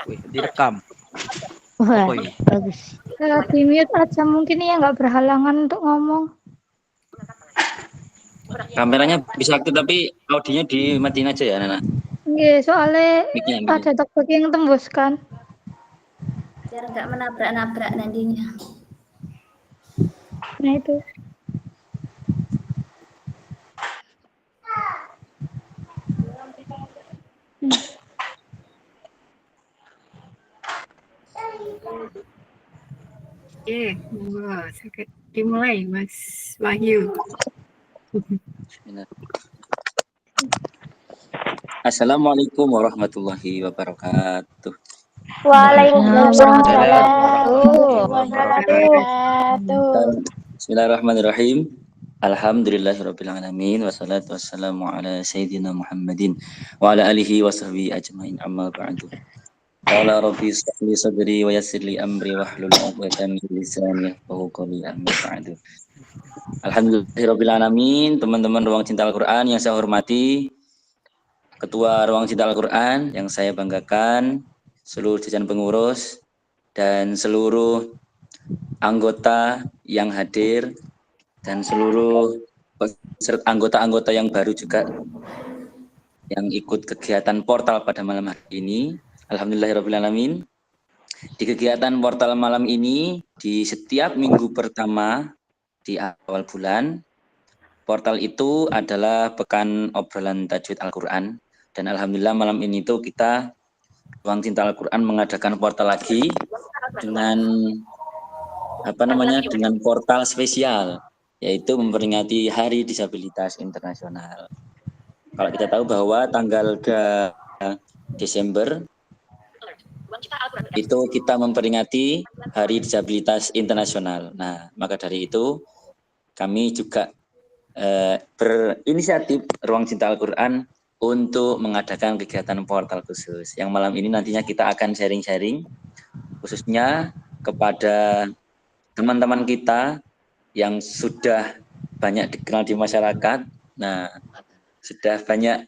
Wih, direkam. Wah, Apa ini? bagus. Di mute aja mungkin ya nggak berhalangan untuk ngomong. Kameranya bisa aktif tapi audionya dimatiin aja ya, Nana. Nggih, soalnya Mic-nya. ada tokbek yang tembus kan. Biar nggak menabrak-nabrak nantinya. Nah itu. Oke, dimulai Mas Wahyu. Assalamualaikum warahmatullahi wabarakatuh. Waalaikumsalam warahmatullahi wabarakatuh. Bismillahirrahmanirrahim. Alhamdulillahirabbil alamin wassalatu wassalamu ala sayyidina Muhammadin wa ala alihi wa sahbihi ajmain amma ba'du. Qala rabbi ishrah li sadri wa yassir li amri wahlul 'uqdatam min lisani yafqahu qawli amma ba'du. Alhamdulillahirabbil alamin, teman-teman Ruang Cinta Al-Qur'an yang saya hormati, Ketua Ruang Cinta Al-Qur'an yang saya banggakan, seluruh jajaran pengurus dan seluruh anggota yang hadir dan seluruh anggota-anggota yang baru juga yang ikut kegiatan portal pada malam hari ini. Alhamdulillahirabbil alamin. Di kegiatan portal malam ini, di setiap minggu pertama di awal bulan, portal itu adalah pekan obrolan tajwid Al-Qur'an, dan alhamdulillah malam ini tuh kita Ruang Cinta Al-Qur'an mengadakan portal lagi dengan dengan portal spesial, yaitu memperingati Hari Disabilitas Internasional. Kalau kita tahu bahwa tanggal 2 Desember itu kita memperingati Hari Disabilitas Internasional. Nah, maka dari itu kami juga berinisiatif Ruang Cinta Al-Qur'an untuk mengadakan kegiatan portal khusus. Yang malam ini nantinya kita akan sharing-sharing khususnya kepada teman-teman kita yang sudah banyak dikenal di masyarakat. Nah, sudah banyak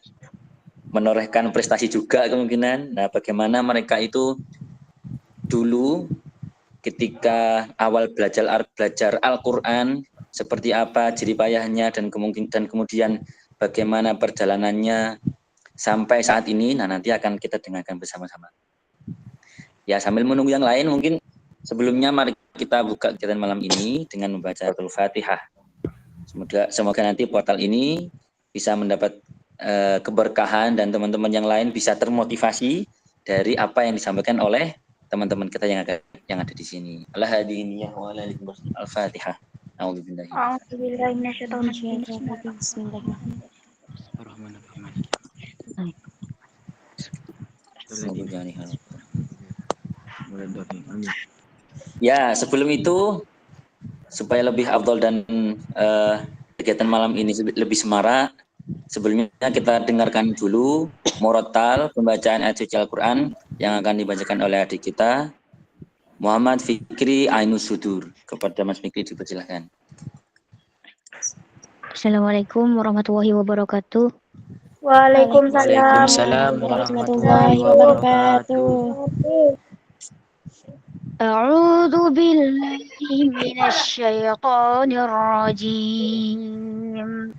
menorehkan prestasi juga kemungkinan. Nah, bagaimana mereka itu dulu ketika awal belajar Al-Qur'an, seperti apa jeripayahnya dan kemudian bagaimana perjalanannya sampai saat ini. Nah, nanti akan kita dengarkan bersama-sama. Ya, sambil menunggu yang lain, mungkin sebelumnya mari kita buka kegiatan malam ini dengan membaca Al-Fatihah. Semoga nanti portal ini bisa mendapat keberkahan dan teman-teman yang lain bisa termotivasi dari apa yang disampaikan oleh teman-teman kita yang ada di sini. Al-Hadiniyah wa Al-Fatihah. A'udzubillahi. A'udzubillahi minasyaitonir rajim. Bismillahirrahmanirrahim. Ya, sebelum itu supaya lebih afdal dan kegiatan malam ini lebih semarak, sebelumnya kita dengarkan dulu murattal pembacaan ayat suci Al-Qur'an yang akan dibacakan oleh adik kita Muhammad Fikri Ainus Sudur. Kepada Mas Fikri dipersilakan. Assalamualaikum warahmatullahi wabarakatuh. Waalaikumsalam warahmatullahi wabarakatuh. A'udzu billahi minasyaitonir rajim.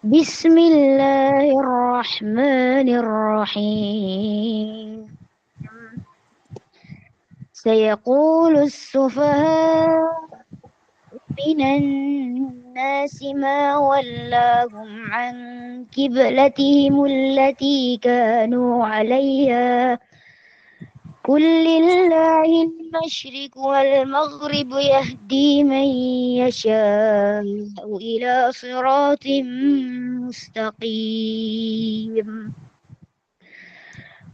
Bismillahirrahmanirrahim. Sayaqulu as-sufaha minan nasi ma wallahum an qiblatihim allati kanu 'alayha. قل لله المشرق والمغرب يهدي من يشاء إلى صراط مستقيم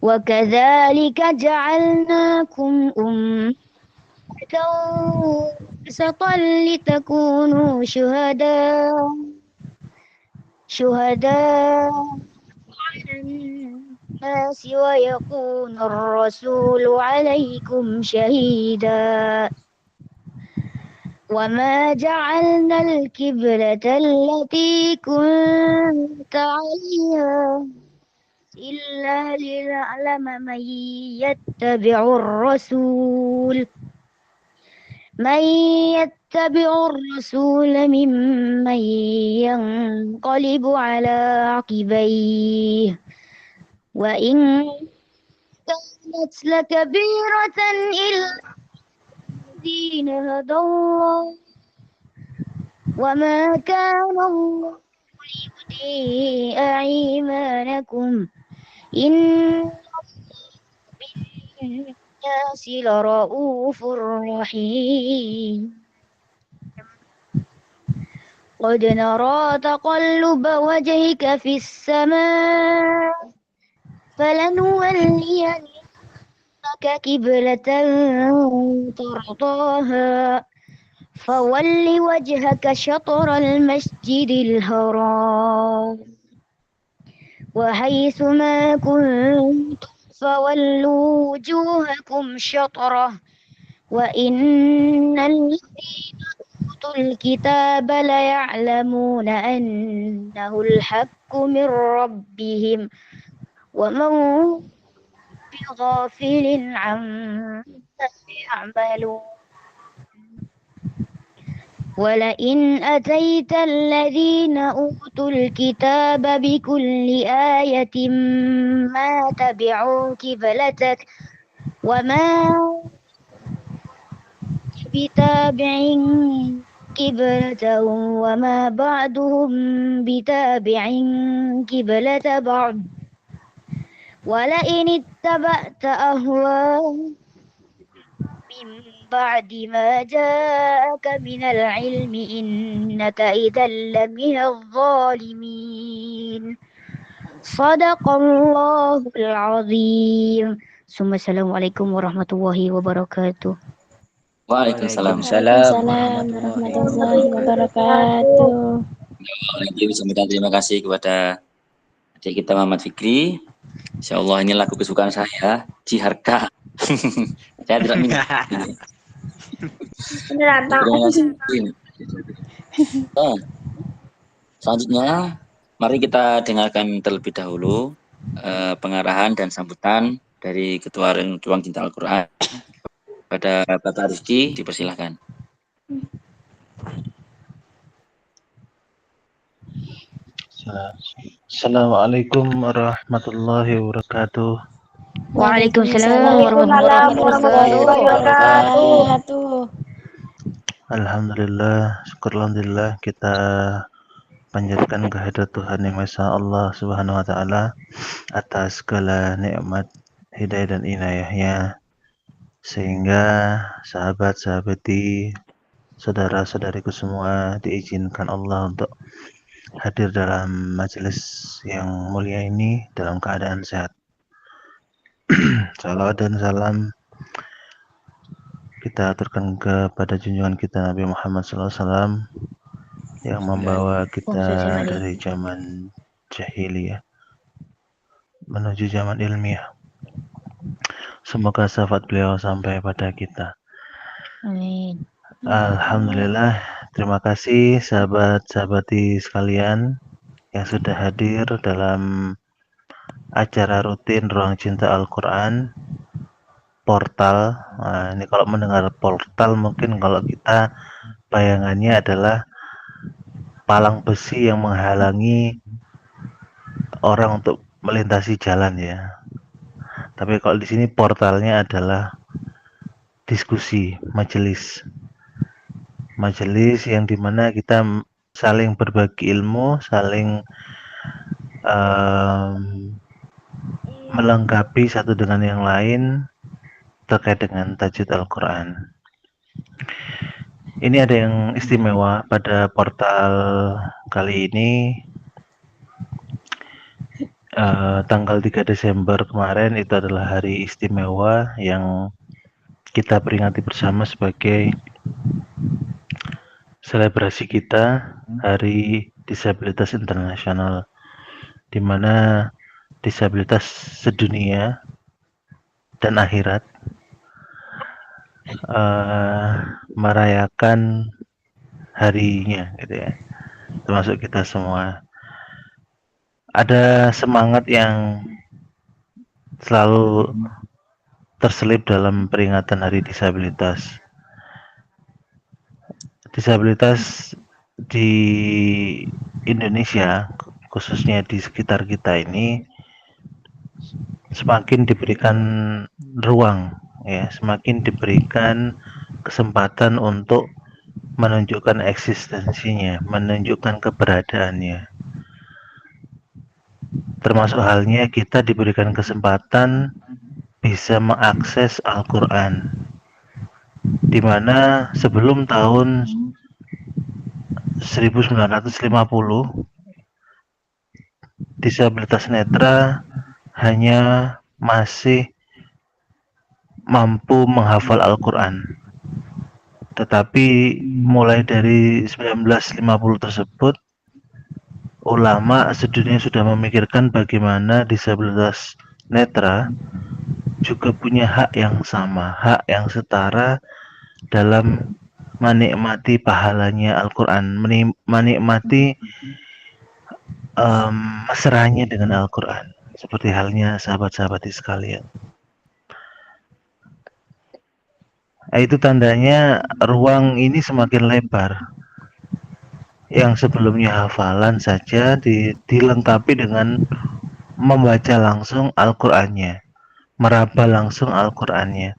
وكذلك جعلناكم أمة وسطا لتكونوا شهداء على الناس ويكون الرسول عليكم شهيدا وما جعلنا القبلة التي كنت عليها إلا لنعلم من يتبع الرسول ممن ينقلب على عقبيه وإن كانت لكبيرة إلا الذين هدى الله وما كان الله ليضيع إيمانكم إن بالناس لرؤوف رحيم قد نرى تقلب وجهك في السماء فلنولينك قبلة ترضاها فول وجهك شطر المسجد الحرام وحيث ما كنتم فولوا وجوهكم شطره وإن الذين أوتوا الكتاب ليعلمون أنه الحق من ربهم وما هم بغافل عما يعملون ولئن أتيت الذين أوتوا الكتاب بكل آية ما تبعوا قبلتك وما بتابع قبلتهم وما بعضهم بتابع قبلة بعض ولئن اتبعت أهواءهم من بعد ما جاءك من العلم إنك إذا لمن الظالمين صدق الله العظيم ثم السلام عليكم ورحمة الله وبركاته. Waalaikumsalam. Waalaikumsalam warahmatullahi wabarakatuh. Terima kasih kepada adik kita Muhammad Fikri. Insyaallah ini lagu kesukaan saya, Ciharka. Saya tidak minat. Beneran tak? Terima kasih. Nah, selanjutnya mari kita dengarkan terlebih dahulu pengarahan dan sambutan dari Ketua Ruang Cinta Al-Quran. Pada Bapak Rizky, dipersilahkan. Assalamualaikum warahmatullahi wabarakatuh. Waalaikumsalam warahmatullahi wabarakatuh. Alhamdulillah, syukur kita panjatkan kehadirat Tuhan Yang Maha Allah Subhanahu wa taala atas segala nikmat, hidayah dan inayahnya sehingga sahabat-sahabati, saudara-saudariku semua diizinkan Allah untuk hadir dalam majelis yang mulia ini dalam keadaan sehat. Salawat dan salam kita aturkan kepada junjungan kita Nabi Muhammad SAW yang membawa kita dari zaman jahiliyah menuju zaman ilmiah. Semoga syafaat beliau sampai pada kita. Amin. Alhamdulillah, terima kasih sahabat-sahabati sekalian yang sudah hadir dalam acara rutin Ruang Cinta Al-Quran portal. Nah, ini kalau mendengar portal mungkin kalau kita bayangannya adalah palang besi yang menghalangi orang untuk melintasi jalan ya. Tapi kalau di sini portalnya adalah diskusi, majelis yang dimana kita saling berbagi ilmu, saling melengkapi satu dengan yang lain terkait dengan tajwid Al-Quran. Ini ada yang istimewa pada portal kali ini. Tanggal 3 Desember kemarin itu adalah hari istimewa yang kita peringati bersama sebagai selebrasi kita Hari Disabilitas Internasional, di mana disabilitas sedunia dan akhirat merayakan harinya gitu ya, termasuk kita semua. Ada semangat yang selalu terselip dalam peringatan Hari Disabilitas. Disabilitas di Indonesia, khususnya di sekitar kita ini, semakin diberikan ruang, ya, semakin diberikan kesempatan untuk menunjukkan eksistensinya, menunjukkan keberadaannya. Termasuk halnya kita diberikan kesempatan bisa mengakses Al-Quran, di mana sebelum tahun 1950 disabilitas netra hanya masih mampu menghafal Al-Quran. Tetapi mulai dari 1950 tersebut, ulama sedunia sudah memikirkan bagaimana disabilitas netra juga punya hak yang sama, hak yang setara dalam menikmati pahalanya Al-Quran, menikmati mesranya dengan Al-Quran, seperti halnya sahabat-sahabat sekalian. Itu tandanya ruang ini semakin lebar. Yang sebelumnya hafalan saja dilengkapi dengan membaca langsung Al-Qur'annya, meraba langsung Al-Qur'annya.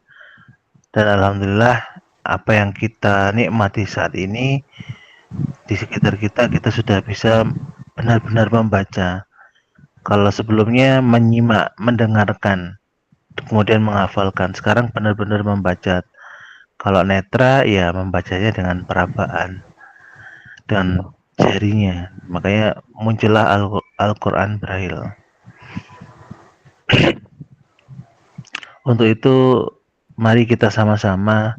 Dan alhamdulillah apa yang kita nikmati saat ini di sekitar kita sudah bisa benar-benar membaca. Kalau sebelumnya menyimak, mendengarkan, kemudian menghafalkan, sekarang benar-benar membaca. Kalau netra ya membacanya dengan perabaan dan jarinya, makanya muncullah Al-Quran Braille. Untuk itu mari kita sama-sama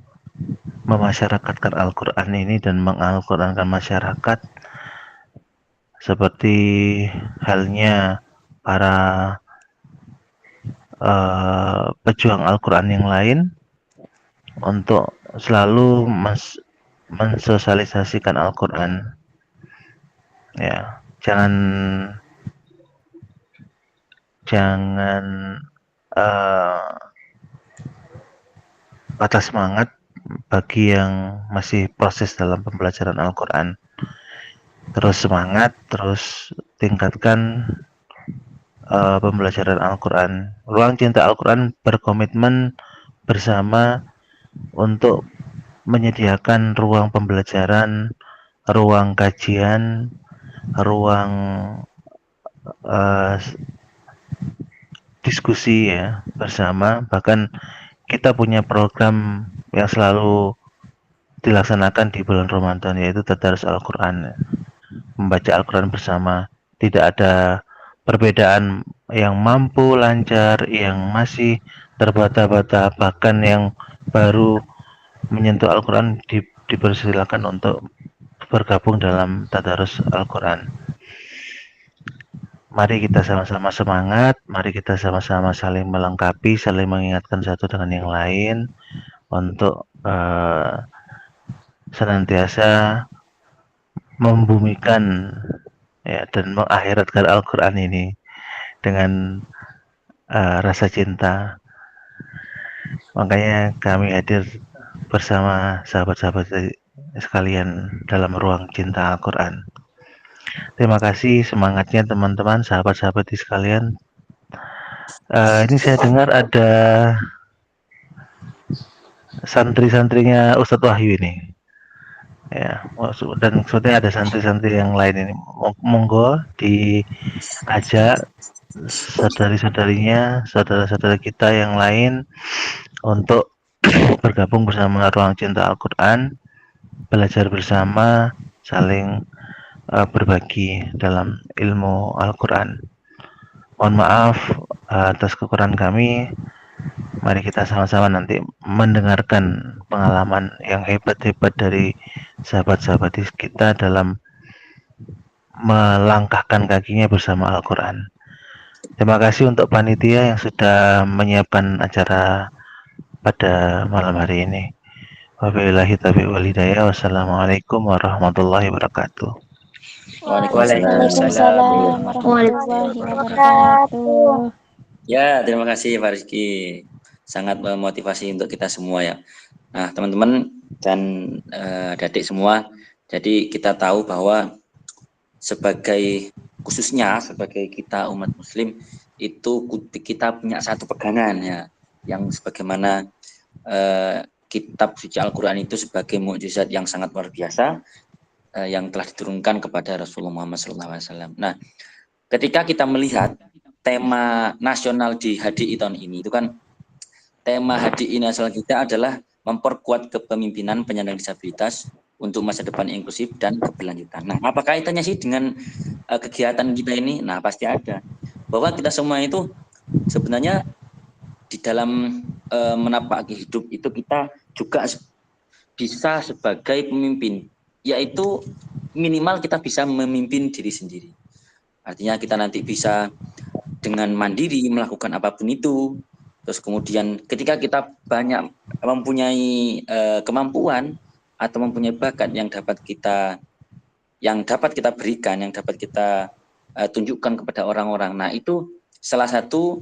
memasyarakatkan Al-Quran ini dan mengal-Qurankan masyarakat, seperti halnya para pejuang Al-Quran yang lain, untuk selalu mensosialisasikan Al-Quran. Ya, jangan patah semangat bagi yang masih proses dalam pembelajaran Al-Quran. Terus semangat, terus tingkatkan pembelajaran Al-Quran. Ruang Cinta Al-Quran berkomitmen bersama untuk menyediakan ruang pembelajaran, ruang kajian, ruang diskusi ya bersama. Bahkan kita punya program yang selalu dilaksanakan di bulan Ramadan, yaitu tadarus Al-Quran, membaca Al-Quran bersama. Tidak ada perbedaan yang mampu lancar, yang masih terbata-bata, bahkan yang baru menyentuh Al-Quran dipersilakan untuk bergabung dalam tadarus Al-Quran. Mari kita sama-sama semangat, mari kita sama-sama saling melengkapi, saling mengingatkan satu dengan yang lain untuk senantiasa membumikan ya dan mengakhiratkan Al-Quran ini dengan rasa cinta. Makanya kami hadir bersama sahabat-sahabat sekalian dalam ruang cinta Al-Quran. Terima kasih semangatnya teman-teman, sahabat-sahabat sekalian. Ini saya dengar ada santri-santrinya Ustadz Wahyu ini. Ya, dan sebetulnya ada santri-santri yang lain ini. Monggo diajak saudari-saudarinya, saudara-saudara kita yang lain untuk bergabung bersama Ruang Cinta Al-Quran, belajar bersama, saling berbagi dalam ilmu Al-Quran. Mohon maaf atas kekurangan kami. Mari kita sama-sama nanti mendengarkan pengalaman yang hebat-hebat dari sahabat-sahabat kita dalam melangkahkan kakinya bersama Al-Quran. Terima kasih untuk panitia yang sudah menyiapkan acara pada malam hari ini. Wabillahi taufiq wal hidayah. Wassalamualaikum warahmatullahi wabarakatuh. Waalaikumsalam warahmatullahi wabarakatuh. Ya, terima kasih Pak Rizky. Sangat memotivasi untuk kita semua ya. Nah, teman-teman dan adik semua, jadi kita tahu bahwa khususnya sebagai kita umat muslim itu kita punya satu pegangan ya, yang sebagaimana kitab suci Al-Quran itu sebagai mukjizat yang sangat luar biasa yang telah diturunkan kepada Rasulullah Muhammad SAW. Nah, ketika kita melihat tema nasional di HDI tahun ini, itu kan tema HDI nasional kita adalah memperkuat kepemimpinan penyandang disabilitas untuk masa depan inklusif dan keberlanjutan. Nah, apa kaitannya sih dengan kegiatan kita ini? Nah, pasti ada. Bahwa kita semua itu sebenarnya di dalam menapaki hidup itu kita juga bisa sebagai pemimpin, yaitu minimal kita bisa memimpin diri sendiri. Artinya kita nanti bisa dengan mandiri melakukan apapun itu. Terus kemudian ketika kita banyak mempunyai kemampuan atau mempunyai bakat yang dapat kita berikan, yang dapat kita tunjukkan kepada orang-orang. Nah, itu salah satu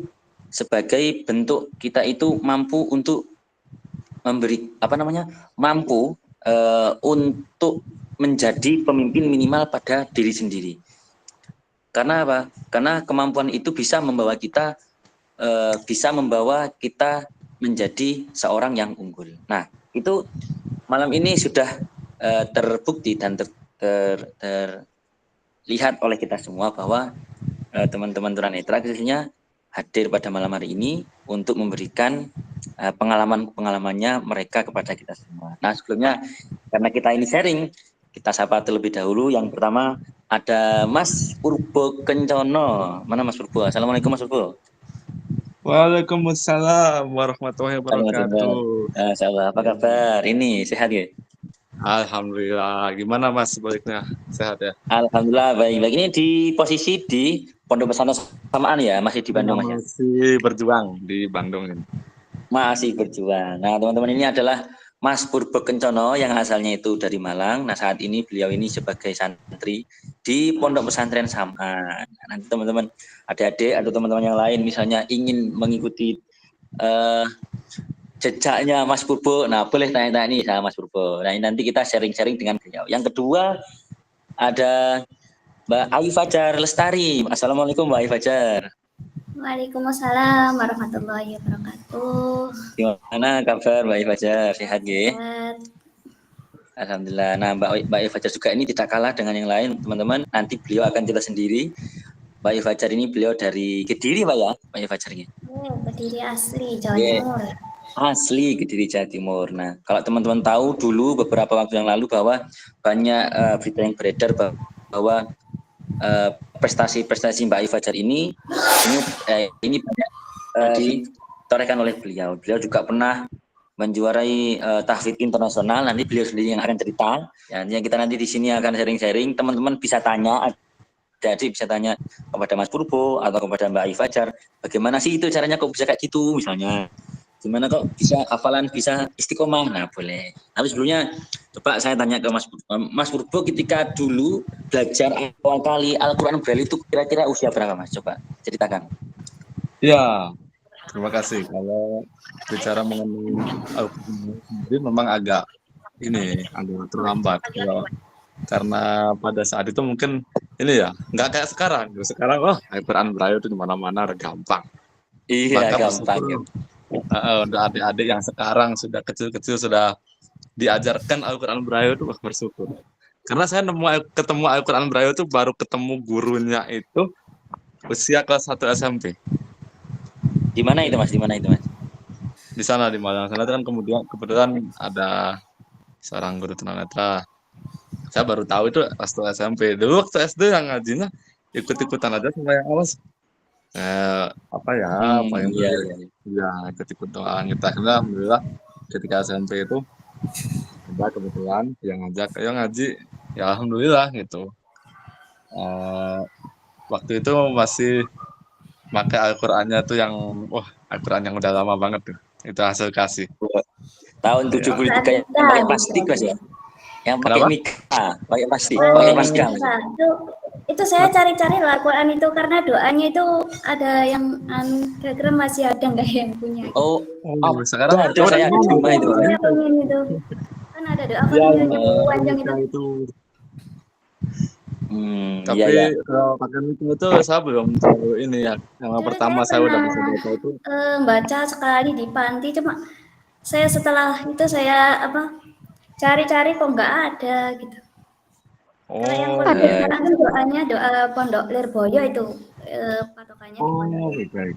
sebagai bentuk kita itu mampu untuk memberi mampu untuk menjadi pemimpin minimal pada diri sendiri. Karena apa? Karena kemampuan itu bisa membawa kita menjadi seorang yang unggul. Nah, itu malam ini sudah terbukti dan terlihat oleh kita semua bahwa teman-teman tunanetra khususnya hadir pada malam hari ini untuk memberikan pengalaman-pengalamannya mereka kepada kita semua. Nah, sebelumnya karena kita ini sharing, kita sapa terlebih dahulu. Yang pertama ada Mas Purbo Kencono. Mana Mas Purbo? Assalamualaikum Mas Purbo. Waalaikumsalam warahmatullahi wabarakatuh. Apa kabar? Ini sehat ya? Alhamdulillah. Gimana Mas sebaliknya? Sehat ya? Alhamdulillah baik. Ini di posisi di Pondok Pesantren Samaan ya? Masih di Bandung Mas ya? Masih berjuang di Bandung ini. Masih berjuang. Nah, teman-teman, ini adalah Mas Purbo Kencono yang asalnya itu dari Malang. Nah, saat ini beliau ini sebagai santri di Pondok Pesantren Samaan. Nah, nanti teman-teman, adik-adik atau teman-teman yang lain misalnya ingin mengikuti jejaknya Mas Purbo, nah boleh tanya-tanya nih sama Mas Purbo. Nah, nanti kita sharing-sharing dengan beliau. Yang kedua ada Mbak Ayu Fajar Lestari. Assalamualaikum Mbak Ayu Fajar. Waalaikumsalam warahmatullahi wabarakatuh. Gimana kabar Mbak Ayu Fajar? Sehat ya? Sehat. Alhamdulillah. Nah, Mbak Ayu Fajar juga ini tidak kalah dengan yang lain, teman-teman. Nanti beliau akan cerita sendiri. Mbak Ayu Fajar ini beliau dari Kediri, Pak ya? Mbak Ayu Fajar ini. Kediri asli Jawa Timur. Asli Kediri Jawa Timur. Nah, kalau teman-teman tahu dulu beberapa waktu yang lalu bahwa banyak berita yang beredar bahwa prestasi-prestasi Mbak Ayu Fajar ini banyak ditorehkan oleh beliau. Beliau juga pernah menjuarai tahfidz internasional. Nanti beliau sendiri yang akan cerita. Ya, yang kita nanti di sini akan sharing-sharing. Teman-teman bisa tanya, jadi bisa tanya kepada Mas Purbo atau kepada Mbak Ayu Fajar, bagaimana sih itu caranya kok bisa kayak gitu misalnya. Gimana kok bisa hafalan, bisa istiqomah? Nah, boleh. Tapi sebelumnya coba saya tanya ke Mas Purbo, ketika dulu belajar awal kali Al-Quran Braille itu kira-kira usia berapa Mas? Coba ceritakan. Ya, terima kasih. Kalau bicara mengenai Al-Quran sendiri memang agak terlambat. Karena pada saat itu mungkin ini ya, nggak kayak sekarang. Sekarang Al-Quran Braille itu di mana-mana gampang. Iya, gampang. Untuk adik-adik yang sekarang sudah kecil-kecil sudah diajarkan Al-Quran Braille itu bersyukur. Karena saya ketemu Al-Quran Braille itu baru ketemu gurunya itu usia kelas 1 SMP. Di mana itu Mas? Di sana di Malang. Sana kan kebetulan ada seorang guru tunanetra. Saya baru tahu itu kelas 1 SMP. Dulu waktu SD yang ngajinya ikut-ikutan aja sama yang awas. Ikut doa kita. Alhamdulillah ketika SMP itu ada kebetulan yang ngajak ayo ngaji, ya alhamdulillah gitu. Waktu itu masih pakai Al-Qur'annya tuh yang Al-Qur'an yang udah lama banget tuh. Itu hasil kasih. Tahun 73 yang pakai plastik Mas ya. Yang pakai mika, pakai plastik, pakai plastik. Itu saya cari-cari lah Quran itu karena doanya itu ada yang kira-kira masih ada nggak yang punya. Oh, Sekarang ada saya ada di rumah itu. Saya pengen itu. Kan ada doa Ya, Fatihahnya panjang itu. itu. Iya Tapi ya. kalau pakai itu saya belum tahu ini ya. Yang Dulu pertama saya saya udah pernah bisa baca itu. baca sekali di panti, cuma saya setelah itu saya cari-cari kok nggak ada gitu. Kalau yang Oh, pondok Quran kan doanya doa Pondok Lirboyo itu patokannya di Pondok oh, Lirboyo. baik.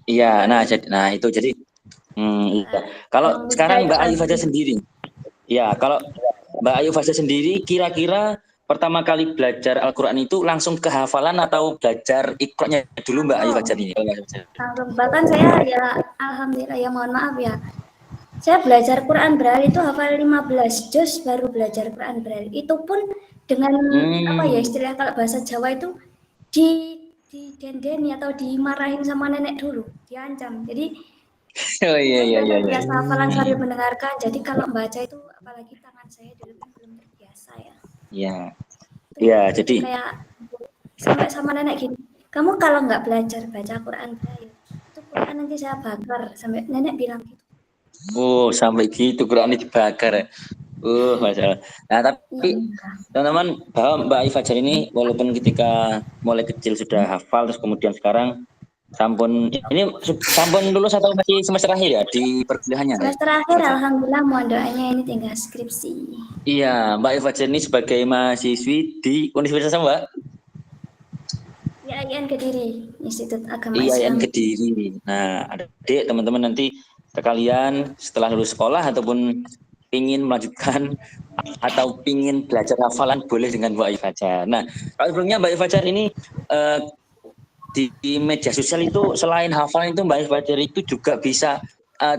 Iya, nah itu jadi iya. Kalau Yang bisa sekarang itu Mbak Ayu Al- Fajar sendiri. Ya, kalau Mbak Ayu Fajar sendiri kira-kira pertama kali belajar Al-Qur'an itu langsung ke hafalan atau belajar iqra-nya dulu Mbak Ayu Fajar ini? langsung. Bahkan saya ya alhamdulillah ya mohon maaf ya. Saya belajar Quran Braille itu hafal 15 juz baru belajar Quran Braille. Itu pun dengan apa ya istilah kalau bahasa Jawa itu didendeni atau dimarahin sama nenek dulu, diancam. Jadi Oh iya iya iya. biasa hafalan sambil mendengarkan. Jadi kalau membaca itu apalagi tangan saya dulu kan belum terbiasa ya. Iya. Iya, jadi Kayak sampai sama nenek gini, kamu kalau nggak belajar baca Quran Braille, itu Quran nanti saya bakar. Sampai nenek bilang gitu. oh sampai gitu Quran dibakar ya. Masalah. Nah, tapi teman-teman bahwa Mbak Ayu Fajar ini walaupun ketika mulai kecil sudah hafal terus kemudian sekarang sampun lulus atau masih semester akhir ya di perkuliahannya? Semester akhir alhamdulillah mohon doanya ini tinggal skripsi. Iya, Mbak Ayu Fajar ini sebagai mahasiswi di Universitas apa, Mbak? IAIN Kediri, Institut Agama IAIN Islam. Kediri. Nah, adik teman-teman nanti sekalian setelah lulus sekolah ataupun ingin melanjutkan atau ingin belajar hafalan boleh dengan Mbak Ayu Fajar. Nah, kalau sebelumnya Mbak Ayu Fajar ini di media sosial itu selain hafalan itu Mbak Ayu Fajar itu juga bisa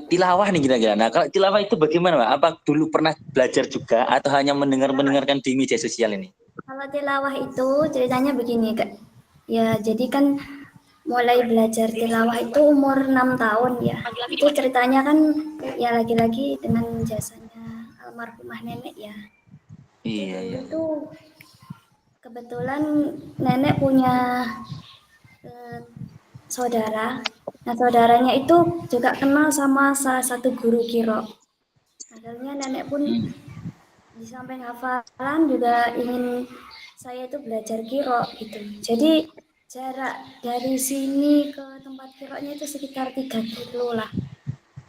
tilawah nih kira-kira. Nah, kalau tilawah itu bagaimana, Mbak? Apa dulu pernah belajar juga atau hanya mendengarkan di media sosial ini? Kalau tilawah itu ceritanya begini, Kak. Ya, jadi kan mulai belajar tilawah itu umur 6 tahun ya. Itu ceritanya kan ya lagi-lagi dengan jasanya almarhumah nenek ya. Iya. Itu kebetulan nenek punya saudara. Nah, saudaranya itu juga kenal sama salah satu guru qiro. Akhirnya nenek pun di samping hafalan juga ingin saya itu belajar qiro gitu. Jadi jarak dari sini ke tempat qironya itu sekitar 3 kilo lah.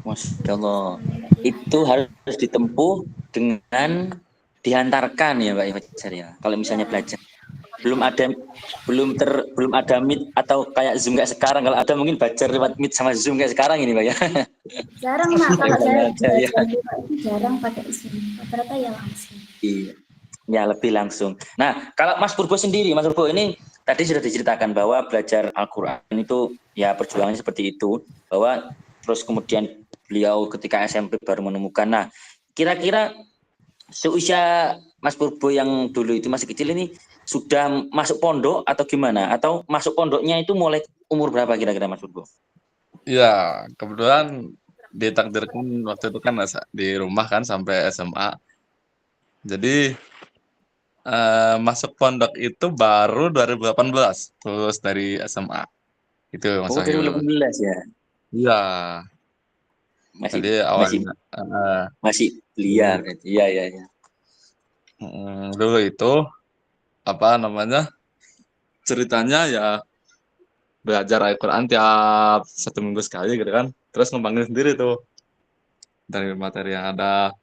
Masya Allah. Itu harus ditempuh dengan diantarkan ya Mbak Fajar ya. Kalau misalnya belajar belum ada meet atau kayak Zoom kayak sekarang. Kalau ada mungkin belajar lewat meet sama Zoom kayak sekarang ini Mbak ya. Jarang Mak, kalau saya ya. itu jarang pakai Zoom. Rata-rata ya langsung. Iya. Ya lebih langsung. Nah, kalau Mas Purbo sendiri, Mas Purbo ini tadi sudah diceritakan bahwa belajar Al-Qur'an itu ya perjuangannya seperti itu, bahwa terus kemudian beliau ketika SMP baru menemukan. Nah, kira-kira seusia Mas Purbo yang dulu itu masih kecil ini sudah masuk pondok atau gimana? Atau masuk pondoknya itu mulai umur berapa kira-kira Mas Purbo? Ya, kebetulan ditakdirkan waktu itu kan di rumah kan sampai SMA. Jadi masuk pondok itu baru 2018 lulus dari SMA. Itu Mas Wahyu. 2018 ya. Iya. Masih awalnya masih belia berarti. Iya. Dulu itu apa namanya? Ceritanya ya belajar Al-Qur'an tiap 1 minggu sekali gitu kan. Terus ngembangin sendiri tuh dari materi yang ada.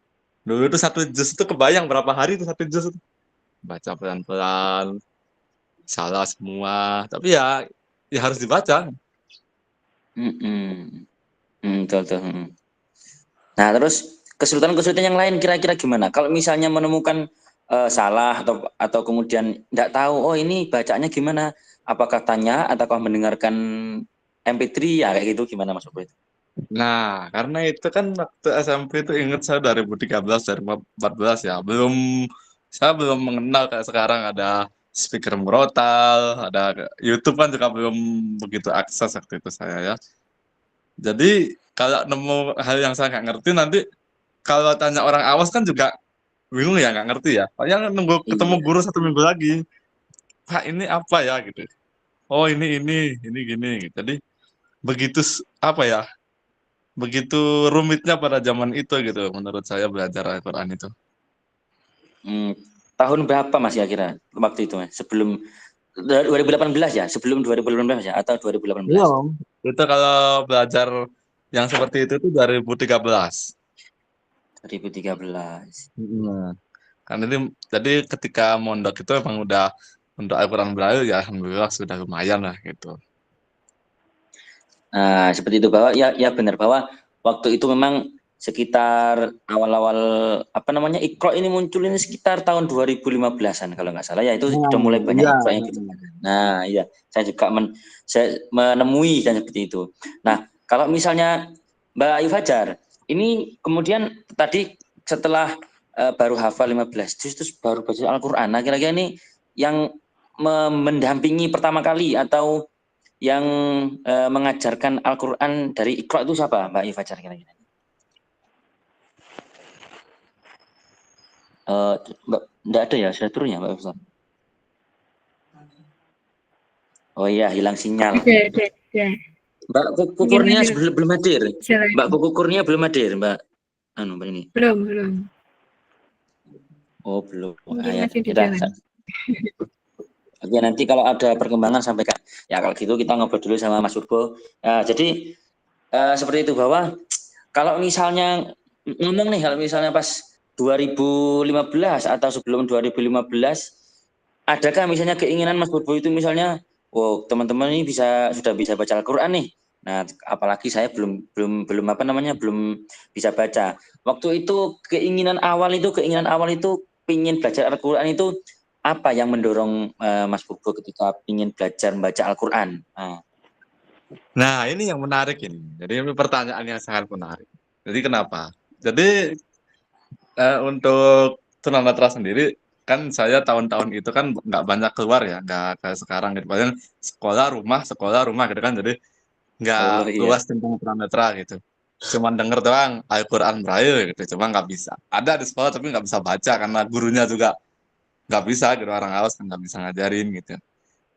Dulu itu 1 juz itu kebayang berapa hari itu 1 juz itu. Baca pelan-pelan, salah semua, tapi ya harus dibaca. Betul. Nah, terus kesulitan-kesulitan yang lain kira-kira gimana? Kalau misalnya menemukan salah atau kemudian tidak tahu, oh ini bacanya gimana? Apakah tanya ataukah mendengarkan MP3 ya kayak gitu gimana Mas Purbo itu? Nah, karena itu kan waktu SMP itu ingat saya 2013, 2014 ya, saya belum mengenal kayak sekarang ada speaker murotal, ada YouTube kan juga belum begitu akses waktu itu saya ya. Jadi kalau nemu hal yang saya nggak ngerti nanti kalau tanya orang awas kan juga bingung ya nggak ngerti ya. Paling nunggu ketemu guru 1 minggu lagi. Pak ini apa ya gitu. Oh ini gini. Jadi begitu apa ya? Begitu rumitnya pada zaman itu gitu menurut saya belajar Al-Qur'an itu. Hmm, tahun berapa Mas ya kira waktu itu Mas? Sebelum 2018 ya? Sebelum 2018 ya atau 2018? Belum. Itu kalau belajar yang seperti itu tuh 2013. 2013. Heeh. Kan ini jadi ketika mondok itu emang udah untuk Al-Qur'an Braille ya alhamdulillah sudah lumayan lah gitu. Nah, seperti itu bahwa ya benar bahwa waktu itu memang sekitar awal-awal apa namanya Iqra ini muncul ini sekitar tahun 2015-an kalau nggak salah ya itu Nah, sudah mulai banyak iya, Iqra yang gitu. Nah, iya saya juga saya menemui dan seperti itu. Nah, kalau misalnya Mbak Ayu Fajar ini kemudian tadi setelah baru hafal 15 juz terus baru baca Al-Qur'an. Nah, kira-kira ini yang mendampingi pertama kali atau yang mengajarkan Al-Qur'an dari Iqra itu siapa Mbak Ayu Fajar kira-kira? Mbak, enggak ada ya, sudah turun ya Mbak Fajar? Oh iya, hilang sinyal. Ada. Mbak Mungkin Kukurnia ada belum hadir. jalan. Mbak Kukurnia belum hadir, Mbak. Mbak ini. Belum. Oh, belum. Mungkin Ya, masih di udah. jalan. Oke, nanti kalau ada perkembangan sampaikan. Ya, kalau gitu kita ngobrol dulu sama Mas Urbo. Jadi seperti itu bahwa kalau misalnya ngomong nih, kalau misalnya pas 2015 atau sebelum 2015, adakah misalnya keinginan Mas Urbo itu misalnya, oh teman-teman ini sudah bisa baca Al-Qur'an nih. Nah, apalagi saya belum apa namanya belum bisa baca. Waktu itu keinginan awal itu pingin belajar Al-Qur'an itu apa yang mendorong Mas Purbo ketika ingin belajar membaca Al-Qur'an? Nah, ini yang menarik ini. Jadi ini pertanyaan yang sangat menarik. Jadi kenapa? Jadi untuk tunanetra sendiri kan saya tahun-tahun itu kan nggak banyak keluar ya, nggak kayak sekarang gitu. Paling sekolah rumah gitu kan. Jadi nggak Oh iya. luas tentang tunanetra gitu. Cuman denger doang Al-Qur'an Braille gitu, cuma nggak bisa. Ada di sekolah tapi nggak bisa baca karena gurunya juga nggak bisa gitu, orang awas kan nggak bisa ngajarin gitu.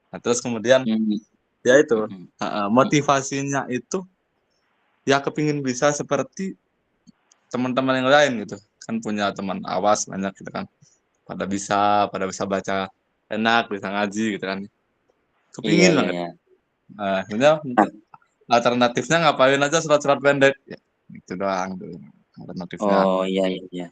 Nah, terus kemudian Hmm. ya itu Hmm. motivasinya itu ya kepingin bisa seperti teman-teman yang lain gitu kan, punya teman awas banyak gitu kan, pada bisa baca enak, bisa ngaji gitu kan, Iya kepingin iya banget. iya. Sebenarnya Nah, alternatifnya ngapain aja surat-surat pendek ya, gitu doang tuh alternatifnya. oh iya iya iya.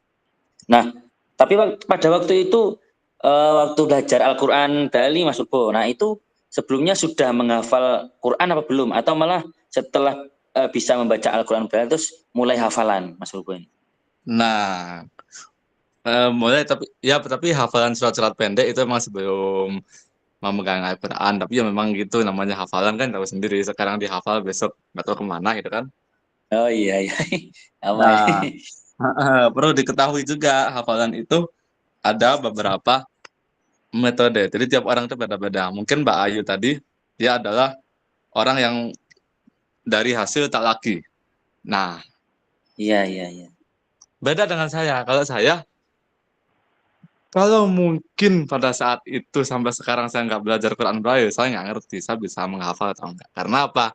Nah, tapi pada waktu itu waktu belajar Al-Qur'an Bali Mas Urbo. Nah, itu sebelumnya sudah menghafal Quran apa belum? Atau malah setelah bisa membaca Al-Qur'an Bali terus mulai hafalan Mas Urbo ini? Nah, mulai tapi hafalan surat-surat pendek itu emang sebelum memegang Al-Quran, tapi ya memang gitu namanya hafalan kan, tahu sendiri sekarang dihafal besok nggak tahu kemana gitu kan. Oh iya iya. Sama Nah, ini. perlu diketahui juga hafalan itu ada beberapa metode. Jadi tiap orang itu beda-beda. Mungkin Mbak Ayu tadi dia adalah orang yang dari hasil taklaki. Nah, Iya iya iya. beda dengan saya. Kalau mungkin pada saat itu sampai sekarang saya nggak belajar Quran Braille, saya nggak ngerti saya bisa menghafal atau enggak. Karena apa?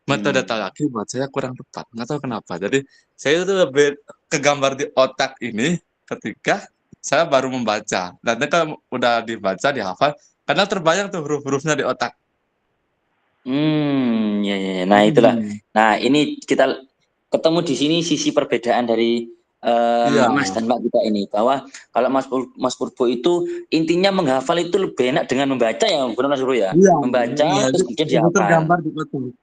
Metode Hmm. talaki buat saya kurang tepat. Nggak tahu kenapa. Jadi saya itu lebih kegambar di otak ini ketika saya baru membaca. Dan kalau udah dibaca, dihafal, karena terbayang tuh huruf-hurufnya di otak. Ya, ya, ya. Nah, itulah. Nah, ini kita ketemu di sini sisi perbedaan dari Iya, Mas dan Mbak kita ini bahwa kalau Mas Purbo itu intinya menghafal itu lebih enak dengan membaca ya, benar Mas Purbo ya. iya, Membaca iya. terus kemudian Itu dihafal. tergambar di otak.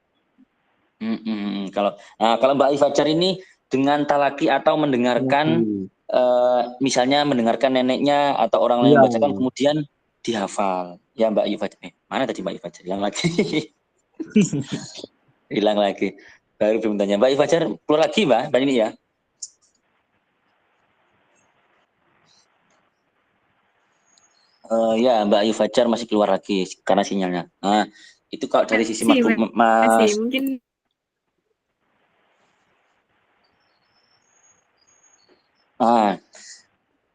Kalau Mbak Ifajar ini dengan talaki atau mendengarkan Oke. misalnya mendengarkan neneknya atau orang lain Iya. membacakan kemudian dihafal. Ya Mbak Ifajar. Mana tadi Mbak Ifajar? Hilang lagi. Hilang lagi. Baru belum tanya. Mbak Ifajar keluar lagi Mbak ini ya. Ya Mbak Ayu Fajar masih keluar lagi karena sinyalnya. Nah, itu kalau dari sisi Masih, masih. Mas Mungkin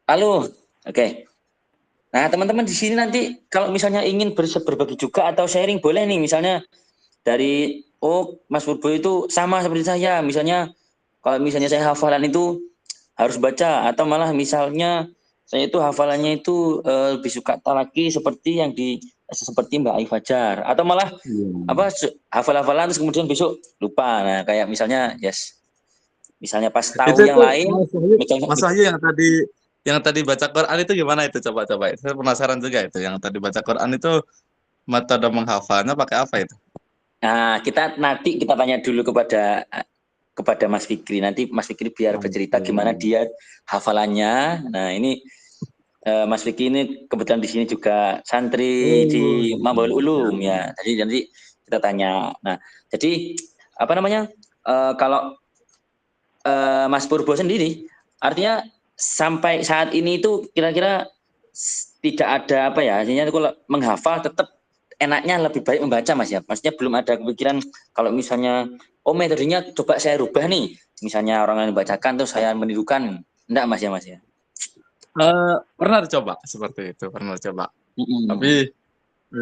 Halo. Oke. Nah, teman-teman di sini nanti kalau misalnya ingin berbagi juga atau sharing boleh nih, misalnya dari Mas Purbo itu sama seperti saya, misalnya kalau misalnya saya hafalan itu harus baca, atau malah misalnya saya itu hafalannya itu lebih suka talaki seperti seperti Mbak Ai Fajar, atau malah hafal-hafalan terus kemudian besok lupa. Nah, kayak misalnya misalnya pas tahu yang Itu lain, Mas Wahyu yang tadi baca Quran itu gimana itu, coba. Saya penasaran juga itu. Yang tadi baca Quran itu metode menghafalnya pakai apa itu? Nah, nanti kita tanya dulu kepada Mas Fikri. Nanti Mas Fikri biar bercerita gimana dia hafalannya. Nah, ini Mas Fikri ini kebetulan di sini juga santri di Mambaul Ulum ya. Jadi nanti kita tanya. Nah, jadi apa namanya? Kalau Mas Purbo sendiri, artinya sampai saat ini itu kira-kira tidak ada apa ya? Artinya kalau menghafal tetap enaknya lebih baik membaca, Mas ya. Maksudnya belum ada kepikiran kalau misalnya metodenya coba saya rubah nih. Misalnya orang lain membacakan terus saya menirukan. Enggak, Mas ya. Pernah dicoba seperti itu, pernah coba. Tapi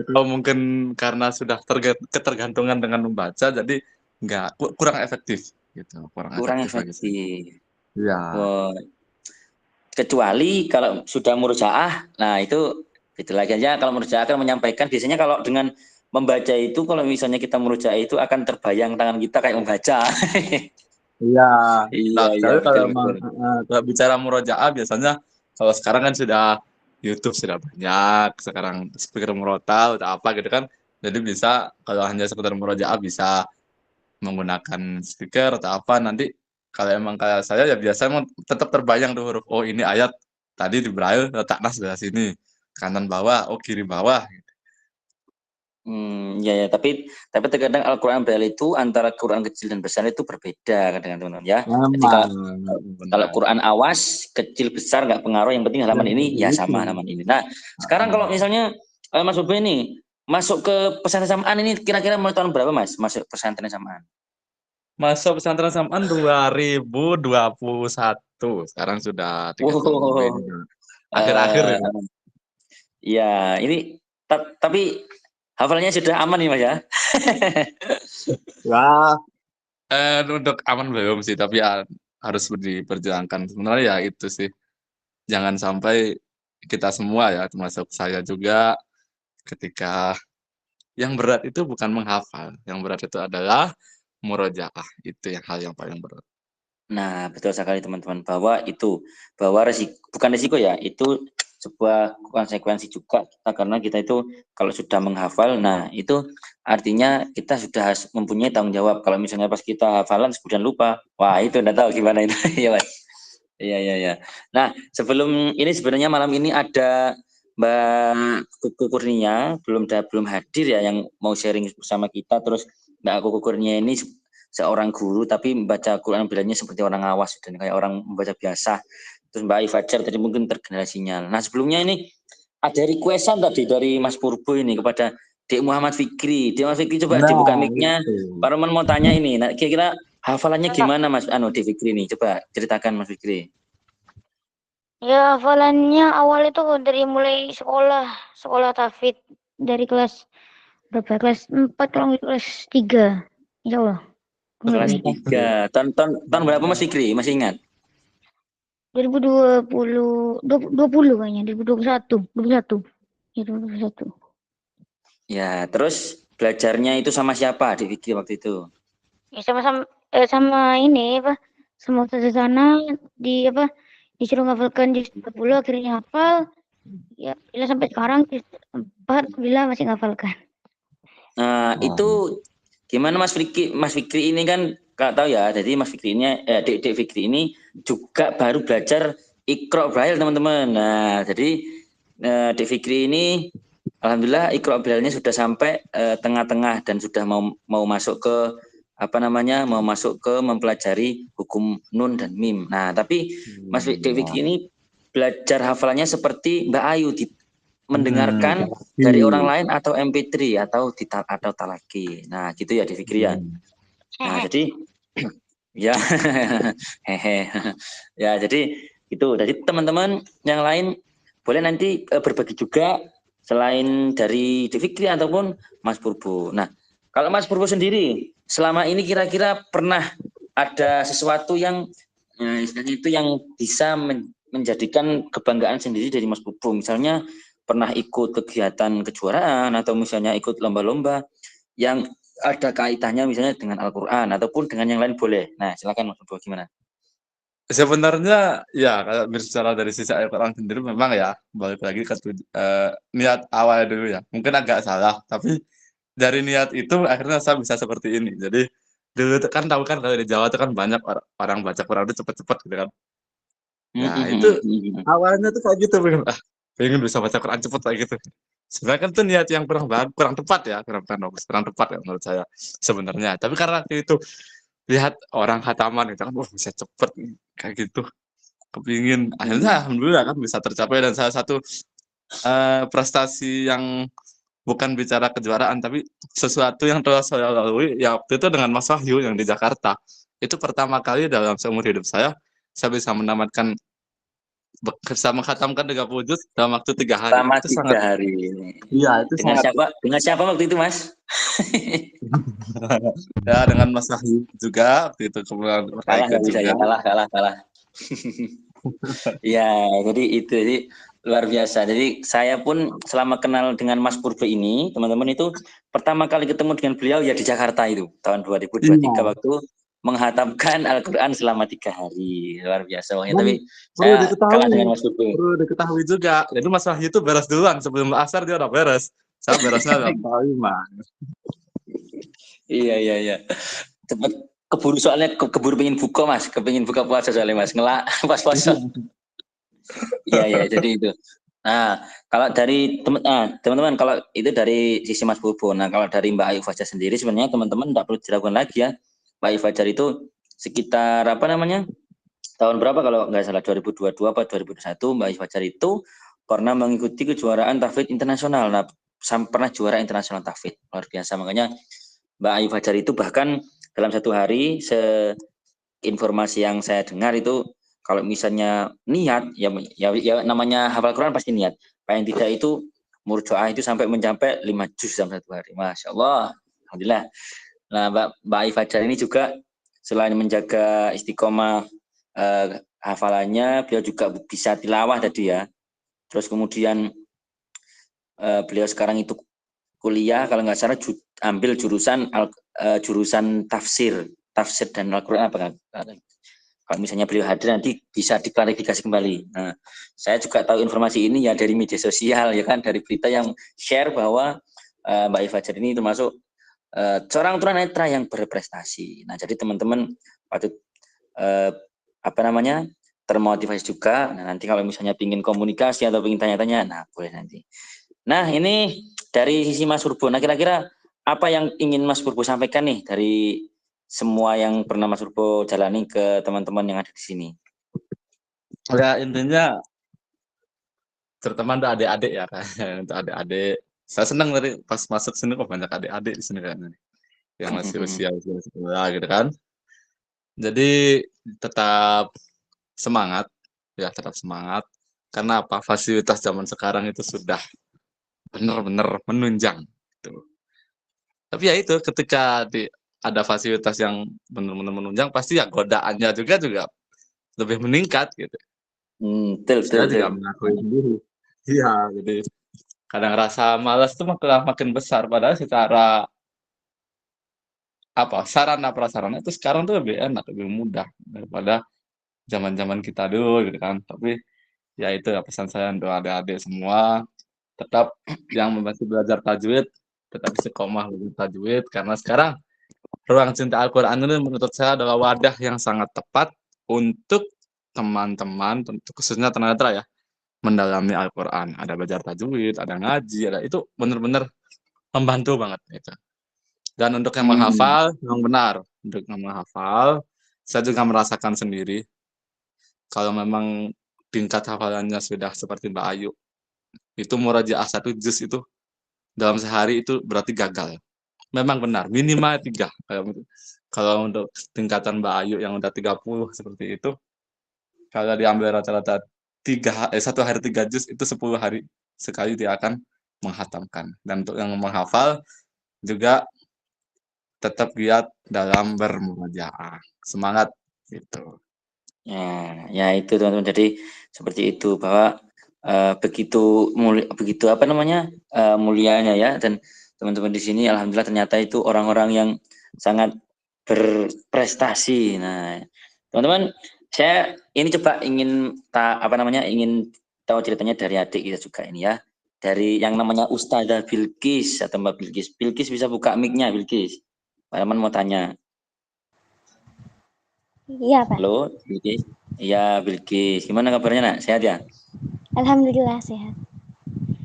kalau mungkin karena sudah ketergantungan dengan membaca, jadi kurang efektif gitu, kurang bagi saya. efektif. Ya. Kecuali kalau sudah murojaah, nah itu beda lagi aja. Kalau murojaah akan menyampaikan, biasanya kalau dengan membaca itu, kalau misalnya kita murojaah itu akan terbayang tangan kita kayak membaca. Iya. Iya, Kalau betul. memang kalau bicara murojaah biasanya kalau sekarang kan sudah YouTube sudah banyak, sekarang speaker murotal atau apa gitu kan. Jadi bisa kalau hanya sekedar murojaah bisa menggunakan speaker atau apa, nanti kalau emang kayak saya ya biasanya tetap terbayang tuh huruf ini ayat tadi di braille letaknya sebelah sini, kanan bawah, kiri bawah. Ya, tapi terkadang Al-Quran Braille itu antara Quran kecil dan besar itu berbeda kadang teman-teman ya. Jadi kalau Quran awas kecil besar nggak pengaruh, yang penting halaman ini ya sama halaman ini. Nah, sekarang kalau misalnya Mas Bobi ini masuk ke pesantren samaan ini kira-kira mulai tahun berapa, Mas? Masuk pesantren samaan? Masuk pesantren samaan 2021. Sekarang sudah 3 tahun lebih. Akhir-akhir ya. Iya, ini tapi hafalannya sudah aman nih, Mas ya? Wah, untuk aman belum sih, tapi ya harus diperjuangkan. Sebenarnya ya itu sih. Jangan sampai kita semua ya, termasuk saya juga, ketika yang berat itu bukan menghafal, yang berat itu adalah murojaah. Itu hal yang paling berat. Nah, betul sekali teman-teman, bahwa bukan risiko ya, itu sebuah konsekuensi juga kita, karena kita itu kalau sudah menghafal, nah itu artinya kita sudah mempunyai tanggung jawab. Kalau misalnya pas kita hafalan kemudian lupa, wah itu enggak tahu gimana itu. Ya, Mas. Iya. Nah, sebelum ini sebenarnya malam ini ada Mbak Kuku Kurnia belum hadir ya, yang mau sharing bersama kita. Terus Mbak Kuku Kurnia ini seorang guru tapi membaca Quran bilangnya seperti orang awas dan kayak orang membaca biasa. Terus Mbak Ifajar tadi mungkin terkendala sinyal. Nah, sebelumnya ini ada requestan tadi dari Mas Purbo ini kepada Dek Muhammad Fikri. Dek Muhammad Fikri coba dibuka mic-nya. Pak Roman mau tanya ini. Nah, kira-kira hafalannya gimana Mas Dek Fikri ini? Coba ceritakan Mas Fikri. Ya, hafalannya awal itu dari mulai sekolah tahfidz dari kelas berapa? Kelas 4 kalau kelas 3. Insya Allah. Kelas 3. Tahun berapa Mas Fikri? Masih ingat? 2020 kayaknya, 2021. Ya, 2021. Ya, terus belajarnya itu sama siapa Dek Fikri waktu itu? Ya sama ini apa? Sama ustazah sana disuruh ngafalkan juz 40, akhirnya hafal. Ya, bila sampai sekarang juz 4 bila masih ngafalkan. Nah, itu gimana Mas Fikri? Mas Fikri ini kan nggak tahu ya. Jadi Mas Fikri ini, Dek Fikri ini juga baru belajar Iqra Braille teman-teman. Nah, jadi Dek Fikri ini, alhamdulillah Iqra Braille-nya sudah sampai tengah-tengah dan sudah mau masuk ke mau masuk ke mempelajari hukum nun dan mim. Nah, tapi Mas Dek Fikri ini belajar hafalannya seperti Mbak Ayu, mendengarkan dari orang lain atau MP3 atau talaki. Nah, gitu ya Dek Fikri ya. Nah, jadi ya hehe. Ya, jadi itu. Jadi teman-teman yang lain boleh nanti berbagi juga selain dari Devikri ataupun Mas Purbo. Nah, kalau Mas Purbo sendiri selama ini kira-kira pernah ada sesuatu yang istilahnya itu yang bisa menjadikan kebanggaan sendiri dari Mas Purbo. Misalnya pernah ikut kegiatan kejuaraan atau misalnya ikut lomba-lomba yang ada kaitannya misalnya dengan Al-Quran ataupun dengan yang lain boleh. Nah, silakan Mas Purbo, gimana? Sebenarnya ya kalau bicara dari sisi Al-Quran sendiri memang ya balik lagi ke niat awal dulu ya. Mungkin agak salah, tapi dari niat itu akhirnya saya bisa seperti ini. Jadi dulu itu kan tahu kan kalau di Jawa itu kan banyak orang baca Quran itu cepet-cepet gitu kan. Nah itu awalnya tuh kayak gitu, pengen bisa baca Quran cepet kayak gitu. Sebenarnya kan itu niat yang kurang tepat ya, kurang tepat ya menurut saya sebenarnya. Tapi karena itu lihat orang khataman gitu kan, wah bisa cepet kayak gitu, kepingin. Akhirnya alhamdulillah kan bisa tercapai, dan salah satu prestasi yang bukan bicara kejuaraan tapi sesuatu yang telah saya lalui ya waktu itu dengan Mas Wahyu yang di Jakarta. Itu pertama kali dalam seumur hidup saya bisa menamatkan, bisa menghatamkan 30 juz dalam waktu 3 hari. Selama Itu 3 sangat, hari. iya itu Dengan sangat. siapa? Dengan siapa waktu itu, Mas? Ya dengan Mas Wahyu juga waktu itu, kemudian Kalah ikut nggak bisa juga. ya, kalah. Ya, jadi itu jadi luar biasa. Jadi saya pun selama kenal dengan Mas Purbo ini, teman-teman, itu pertama kali ketemu dengan beliau ya di Jakarta itu tahun 2023 Iya. waktu menghatamkan Al-Quran selama 3 hari. Luar biasa pokoknya. Dan Tapi perlu saya kalah diketahui, dengan Mas Purbo. juga. Jadi Mas Wahyu itu beres duluan, sebelum asar dia udah beres. Saya beresnya dalam kelima. Iya. Cepet keburu soalnya keburu pengen buka, Mas. Kepengin buka puasa soalnya, Mas. Ngelak pas puasa. Iya, jadi itu. Nah, kalau dari teman-teman, kalau itu dari sisi Mas Purbo. Nah, kalau dari Mbak Ayu Fajar sendiri sebenarnya teman-teman tidak perlu diragukan lagi ya. Mbak Ayu Fajar itu sekitar apa namanya? Tahun berapa kalau nggak salah 2022 apa 2021 Mbak Ayu Fajar itu pernah mengikuti kejuaraan tahfidz internasional. Nah, pernah juara internasional tahfidz. Luar biasa. Makanya Mbak Ayu Fajar itu bahkan dalam satu hari informasi yang saya dengar itu kalau misalnya niat ya namanya hafal Quran pasti niat. Paling tidak itu murjaah itu sampai mencapai 5 juz dalam satu hari. Masya Allah, alhamdulillah. Nah, Mbak Ayu Fajar ini juga selain menjaga istiqomah hafalannya, beliau juga bisa tilawah tadi ya. Terus kemudian beliau sekarang itu kuliah kalau nggak salah ambil jurusan tafsir dan Al-Quran apa kan? Kalau misalnya beliau hadir nanti bisa diklarifikasi kembali. Nah, saya juga tahu informasi ini ya dari media sosial ya kan, dari berita yang share bahwa Mbak Ayu Fajar ini termasuk seorang tunanetra yang berprestasi. Nah, jadi teman-teman patut termotivasi juga. Nah, nanti kalau misalnya ingin komunikasi atau ingin tanya-tanya, nah boleh nanti. Nah, ini dari sisi Mas Purbo. Nah, kira-kira apa yang ingin Mas Purbo sampaikan nih dari semua yang pernah Mas Purbo jalani ke teman-teman yang ada di sini? Ya intinya terutama untuk adik-adik ya kan. Untuk adik-adik, saya senang tadi pas masuk sini kok banyak adik-adik di sini kan, yang masih usia sekolah gitu kan. Jadi tetap semangat karena apa, fasilitas zaman sekarang itu sudah benar-benar menunjang gitu. Tapi ya itu ketika ada fasilitas yang benar-benar menunjang, pasti ya godaannya juga lebih meningkat gitu. Saya juga mengakui sendiri. Iya, jadi kadang rasa malas tuh makin besar, padahal secara sarana prasarana itu sekarang tuh lebih enak, lebih mudah daripada zaman-zaman kita dulu gitu kan. Tapi ya itu ya pesan saya untuk adik-adik semua, tetap yang masih belajar tajwid tetap istiqomah belajar tajwid, karena sekarang ruang cinta Al-Quran ini menurut saya adalah wadah yang sangat tepat untuk teman-teman, khususnya tunanetra ya, mendalami Al-Quran. Ada belajar tajwid, ada ngaji, itu benar-benar membantu banget gitu. Dan untuk yang menghafal, memang benar. Untuk yang menghafal, saya juga merasakan sendiri. Kalau memang tingkat hafalannya sudah seperti Mbak Ayu, itu murajaah 1 juz itu dalam sehari itu berarti gagal. Memang benar, minimal 3. Kalau untuk tingkatan Mbak Ayu yang udah 30 seperti itu, kalau diambil rata-rata 1 hari 3 juz itu 10 hari sekali dia akan menghatamkan. Dan untuk yang menghafal juga tetap giat dalam bermurojaah. Semangat gitu. Ya itu teman-teman. Jadi seperti itu bahwa begitu apa namanya mulianya ya, dan teman-teman di sini alhamdulillah ternyata itu orang-orang yang sangat berprestasi. Nah, teman-teman, saya ini coba ingin ingin tahu ceritanya dari adik kita juga ini ya. Dari yang namanya Ustazah Bilqis atau Mbak Bilqis. Bilqis bisa buka mic-nya, Bilqis. Pak Arman mau tanya. Iya, Pak. Halo, Bilqis. Iya, Bilqis. Gimana kabarnya, Nak? Sehat ya? Alhamdulillah sehat.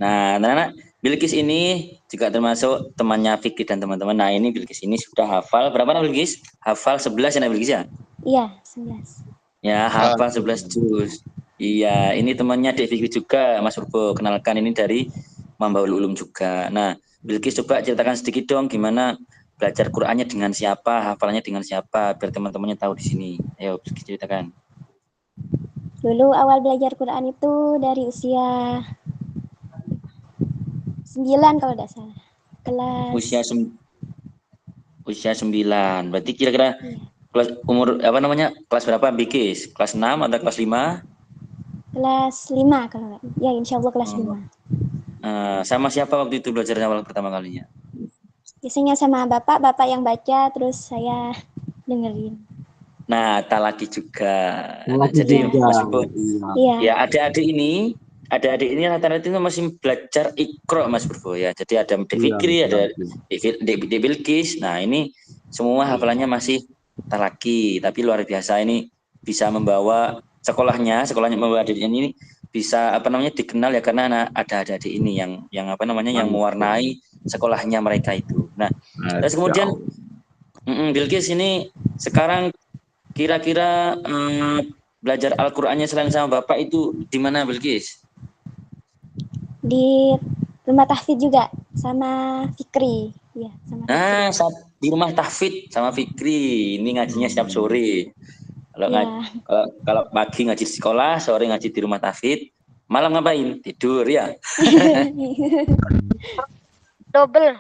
Nah, anak-anak, Bilqis ini juga termasuk temannya Fikri dan teman-teman. Nah, ini Bilqis ini sudah hafal. Berapa, Nak, Bilqis? Hafal 11 ya, Nak, Bilqis ya? Iya, 11. Ya, hafal 11 juz. Iya, ini temannya Dek Fikri juga, Mas Purbo. Kenalkan, ini dari Mambaul Ulum juga. Nah, Bilqis coba ceritakan sedikit dong gimana belajar Qur'annya dengan siapa, hafalannya dengan siapa, biar teman-temannya tahu di sini. Ayo, Bilqis ceritakan. Dulu awal belajar Quran itu dari usia 9 kalau tidak salah. Usia 9. Berarti kira-kira Iya. kelas umur apa namanya? Kelas berapa, Bilqis? Kelas 6 atau kelas 5? Kelas 5 kalau nggak. Ya, insya Allah kelas 5. Sama siapa waktu itu belajar awal pertama kalinya? Biasanya sama bapak yang baca, terus saya dengerin. Nah, talaki juga. Jadi Mas Purbo, Iya. ya adik-adik ini rata-rata itu masih belajar Iqra, Mas Purbo ya. Jadi ada Dek Fikri, ada Dek Bilqis. Nah, ini semua hafalannya masih talaki, tapi luar biasa ini bisa membawa sekolahnya membawa adiknya ini bisa dikenal ya karena ada adik-adik ini yang yang mewarnai sekolahnya mereka itu. Nah, terus kemudian Bilqis ini sekarang kira-kira belajar Al-Qur'annya selain sama Bapak itu di mana, Bilqis? Di rumah tahfidz juga sama Fikri. Iya, sama Fikri. Di rumah tahfidz sama Fikri. Ini ngajinya setiap sore. Kalau pagi ngaji di sekolah, sore ngaji di rumah tahfidz. Malam ngapain? Tidur ya. Double.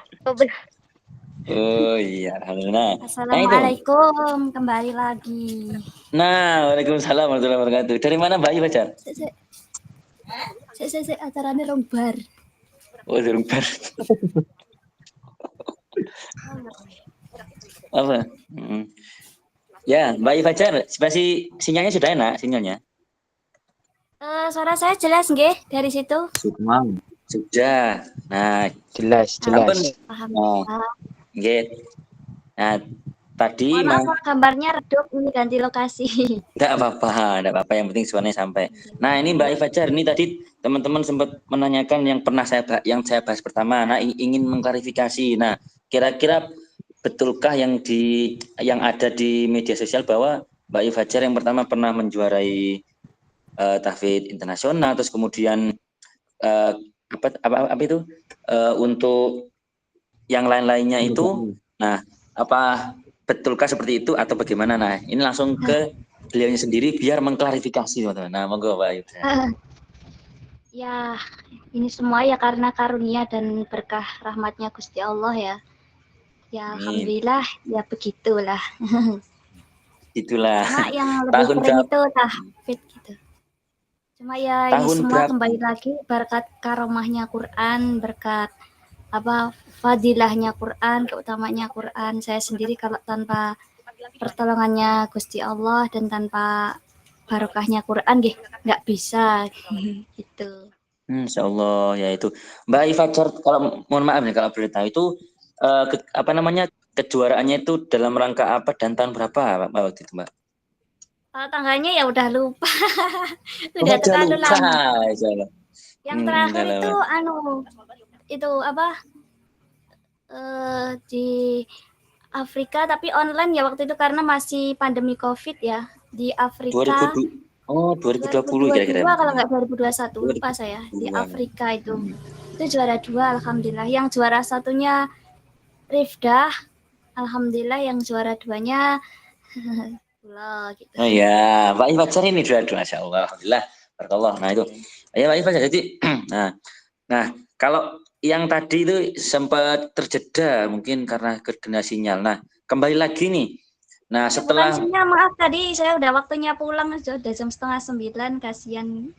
Oh iya, alhamdulillah. Assalamualaikum, kembali lagi. Nah, waalaikumsalam warahmatullahi wabarakatuh. Dari mana Mbak Ibaca? Saya acaranya rombar. Oh, rombar. Apa? Ya, Mbak Ibaca, spasi sinyalnya sudah enak sinyalnya. Suara saya jelas nggih dari situ? Sudah. Nah, jelas. Nggih. Nah, tadi maaf gambarnya redup, ini ganti lokasi. Tidak apa-apa, yang penting suaranya sampai. Nah, ini Mbak Fajar, ini tadi teman-teman sempat menanyakan yang saya bahas pertama. Nah, ingin mengklarifikasi. Nah, kira-kira betulkah yang ada di media sosial bahwa Mbak Fajar yang pertama pernah menjuarai tahfidz internasional, terus kemudian apa itu untuk yang lain-lainnya itu. Nah, apa betulkah seperti itu atau bagaimana? Nah, ini langsung ke beliaunya sendiri biar mengklarifikasi, teman-teman. Nah, monggo Pak. Ya, ini semua ya karena karunia dan berkah rahmatnya Gusti Allah ya. Ya, alhamdulillah, ya begitulah. Itulah. Cuma yang lebih keren itu tahfidz gitu. Cuma ya ini semua kembali lagi berkat karomahnya Quran, berkat fadilahnya Quran, keutamanya Quran. Saya sendiri kalau tanpa pertolongannya Gusti Allah dan tanpa barokahnya Quran nggak bisa gitu. Insyaallah ya itu. Mbak Fajar, kalau mohon maaf nih kalau boleh tahu itu kejuaraannya itu dalam rangka apa dan tahun berapa waktu itu, Mbak? Tangganya ya udah lupa. Udah terlalu lama. Yang terakhir itu di Afrika tapi online ya waktu itu karena masih pandemi COVID ya di Afrika. 2020 kira-kira. Kalau nggak 2021 lupa saya di Afrika itu juara 2 alhamdulillah. Yang juara satunya Rifdah, alhamdulillah. Yang juara 2-nya pula gitu. Oh ya, Pak Fajar ini juara 2, Masya Allah. Alhamdulillah Barakallah. Nah itu. Ya Pak Ifas, jadi nah kalau yang tadi itu sempat terjeda mungkin karena kena sinyal. Nah kembali lagi nih. Nah Bukan setelah sinyal, maaf tadi saya udah waktunya pulang, sudah jam 8:30, kasihan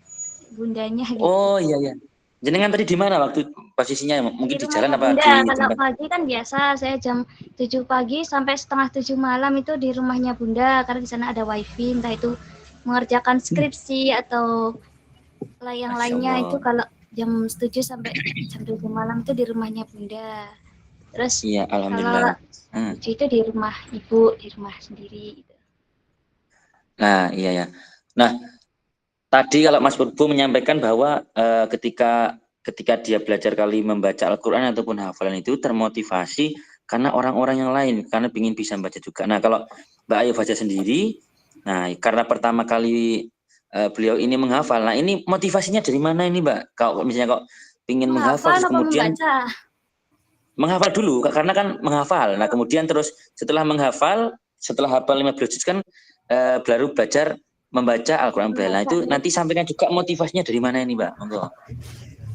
bundanya gitu. oh iya. Jenengan tadi di mana waktu posisinya? Mungkin di jalan Rumahnya apa bunda. di Kalau tempat? pagi kan biasa saya jam 7 pagi sampai 6:30 malam itu di rumahnya bunda, karena di sana ada wifi, entah itu mengerjakan skripsi atau yang Masya lainnya. Itu Allah. kalau jam 7 sampai jam 7 malam itu di rumahnya bunda. Terus Iya, alhamdulillah. kalau itu di rumah ibu, di rumah sendiri gitu. Nah, iya. Nah, tadi kalau Mas Purbo menyampaikan bahwa ketika dia belajar kali membaca Al-Quran ataupun hafalan itu termotivasi karena orang-orang yang lain, karena ingin bisa membaca juga. Nah, kalau Mbak Ayu baca sendiri, nah karena pertama kali beliau ini menghafal, nah ini motivasinya dari mana ini Mbak? Kalau misalnya kok ingin menghafal, Menghafal terus apa kemudian membaca? menghafal dulu, karena kan menghafal. Nah, kemudian terus setelah menghafal, setelah hafal 15 juz kan baru belajar membaca Al-Quran Braille. Nah, itu nanti sampaikan juga motivasinya dari mana ini, Mbak? Monggo.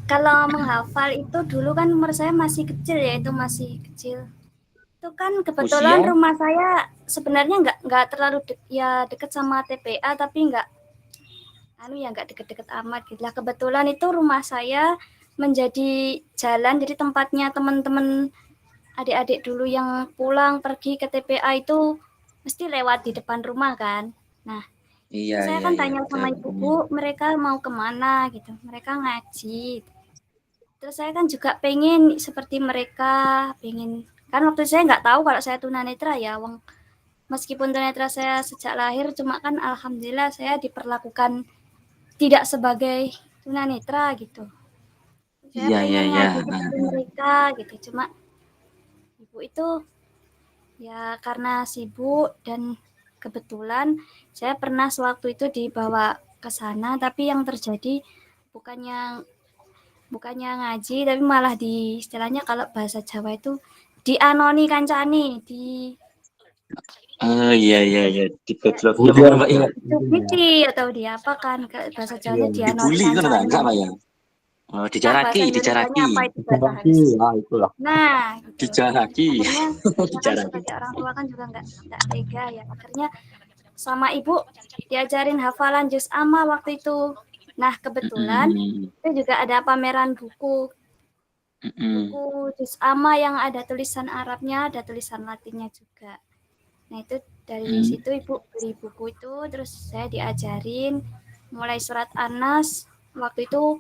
Kalau menghafal itu dulu kan umur saya masih kecil ya, itu masih kecil. Itu kan kebetulan Usia? rumah saya sebenarnya nggak terlalu deket sama TPA, tapi nggak deket-deket amat gitu lah. Kebetulan itu rumah saya menjadi jalan, jadi tempatnya teman-teman adik-adik dulu yang pulang pergi ke TPA itu mesti lewat di depan rumah kan. Nah, Iya. saya kan tanya sama ibuku, mereka mau kemana gitu. Mereka ngaji. Terus saya kan juga pengen seperti mereka, kan waktu saya nggak tahu kalau saya tunanetra ya, meskipun tunanetra saya sejak lahir, cuma kan alhamdulillah saya diperlakukan tidak sebagai tunanetra gitu. Saya pengen ngaji seperti mereka gitu, cuma ibu itu ya karena sibuk, dan kebetulan saya pernah sewaktu itu dibawa ke sana, tapi yang terjadi bukannya ngaji, tapi malah istilahnya kalau bahasa Jawa itu dianoni kancani, Iya. Di backlog ya, bukan Mbak ya. dicubiti atau diapakan, bahasa Jawanya dianoni Dibully itu kancani. enggak, Pak ya? Oh, Bahasa Indonesianya apa itu bahasa halus? Itulah. Nah, gitu. Dijaraki. Akhirnya kan sebagai orang tua kan juga nggak tega ya. Akhirnya sama ibu diajarin hafalan juz amma waktu itu. Nah, kebetulan itu juga ada pameran buku juz amma yang ada tulisan Arabnya, ada tulisan Latinnya juga. Nah, itu dari situ ibu beli buku itu, terus saya diajarin mulai surat An-Nas. Waktu itu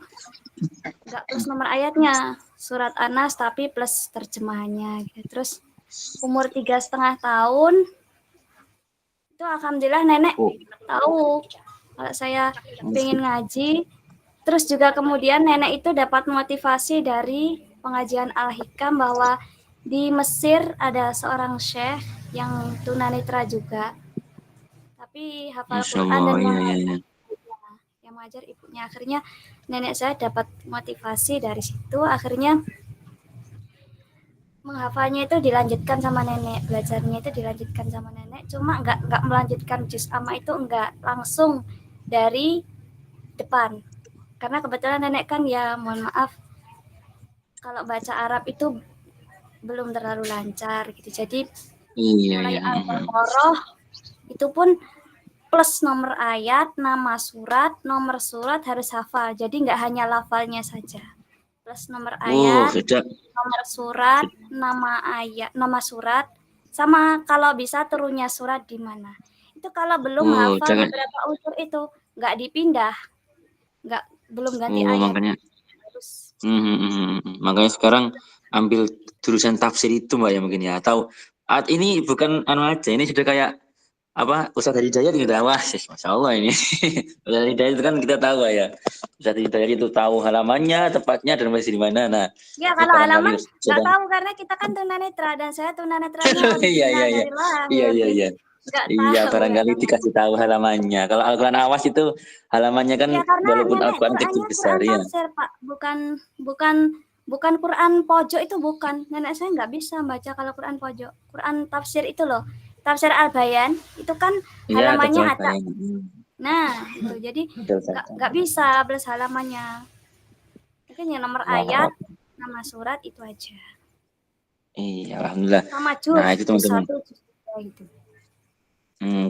nggak plus nomor ayatnya, surat An-Nas tapi plus terjemahannya gitu. Terus umur 3,5 tahun itu alhamdulillah nenek tahu kalau saya pengen ngaji. Terus juga kemudian nenek itu dapat motivasi dari pengajian Al-Hikam bahwa di Mesir ada seorang syekh yang tunanetra juga, tapi hafal Quran, dan yang mengajar ibunya. Akhirnya nenek saya dapat motivasi dari situ, akhirnya menghafalnya itu dilanjutkan sama nenek, belajarnya itu dilanjutkan sama nenek, cuma nggak melanjutkan juz amma itu nggak langsung dari depan, karena kebetulan nenek kan ya mohon maaf kalau baca Arab itu belum terlalu lancar gitu, jadi mulai Al-Baqarah itu pun plus nomor ayat, nama surat, nomor surat harus hafal, jadi nggak hanya lafalnya saja, plus nomor ayat, nomor surat, nama ayat, nama surat, sama kalau bisa turunnya surat di mana. Itu kalau belum hafal beberapa unsur itu nggak dipindah, belum ganti ayat. Makanya, makanya sekarang ambil jurusan tafsir itu Mbak ya mungkin ya, atau ini bukan aja, ini sudah kayak apa Ustadz Hidayat gitu, wah masya Allah ini. Ustadz Hidayat itu kan kita tahu ya, Ustadz Hidayat itu tahu halamannya, tepatnya dan masih di mana. Nah ya kalau halaman nggak tahu karena kita kan tunanetra dan saya tunanetranya original dari lahir. Iya barangkali dikasih tahu halamannya. Kalau Al-Quran awas itu halamannya kan ya, walaupun Al-Quran kecil besar ya. Tafsir, Pak. Bukan Quran pojok itu bukan. Nenek saya nggak bisa baca kalau Quran pojok. Quran tafsir itu loh. Tafsir Al-Bayan itu kan halamannya ada. Nah, itu jadi nggak bisa belas halamannya. Mungkin yang nomor Wah, ayat, nama surat itu aja. iya, alhamdulillah. Sama juz, Nah, itu juz teman-teman. 1, juz 2 gitu.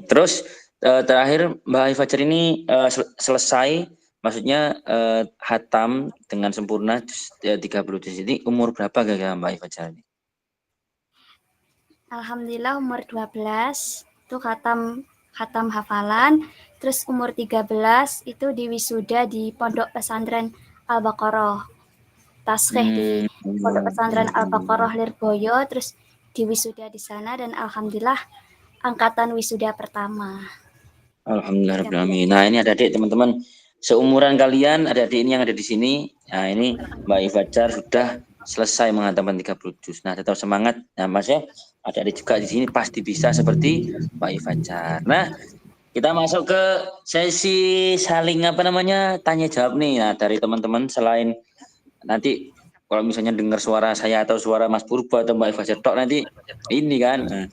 Terus terakhir Mbak Ayu Fajar ini selesai, maksudnya hatam dengan sempurna 30 juz. Ini umur berapa gak Mbak Ayu Fajar ini? Alhamdulillah umur 12 itu khatam hafalan. Terus umur 13 itu di wisuda di Pondok Pesantren Al-Baqarah. Taskhih di Pondok Pesantren Al-Baqarah Lirboyo, terus di wisuda di sana dan alhamdulillah angkatan wisuda pertama. Alhamdulillah rabbil alamin. Nah, ini adik-adik teman-teman seumuran kalian, adik-adik ini yang ada di sini. Nah, ini Mbak Ayu Fajar sudah selesai menghantamkan 30 juz. Nah, tetap semangat. Nah, Mas ya, adik-adik juga di sini pasti bisa seperti Mbak Ayu Fajar. Nah, kita masuk ke sesi saling tanya jawab nih. Nah, dari teman-teman selain nanti kalau misalnya dengar suara saya atau suara Mas Purba atau Mbak Ayu Fajar tok nanti ini kan. Nah,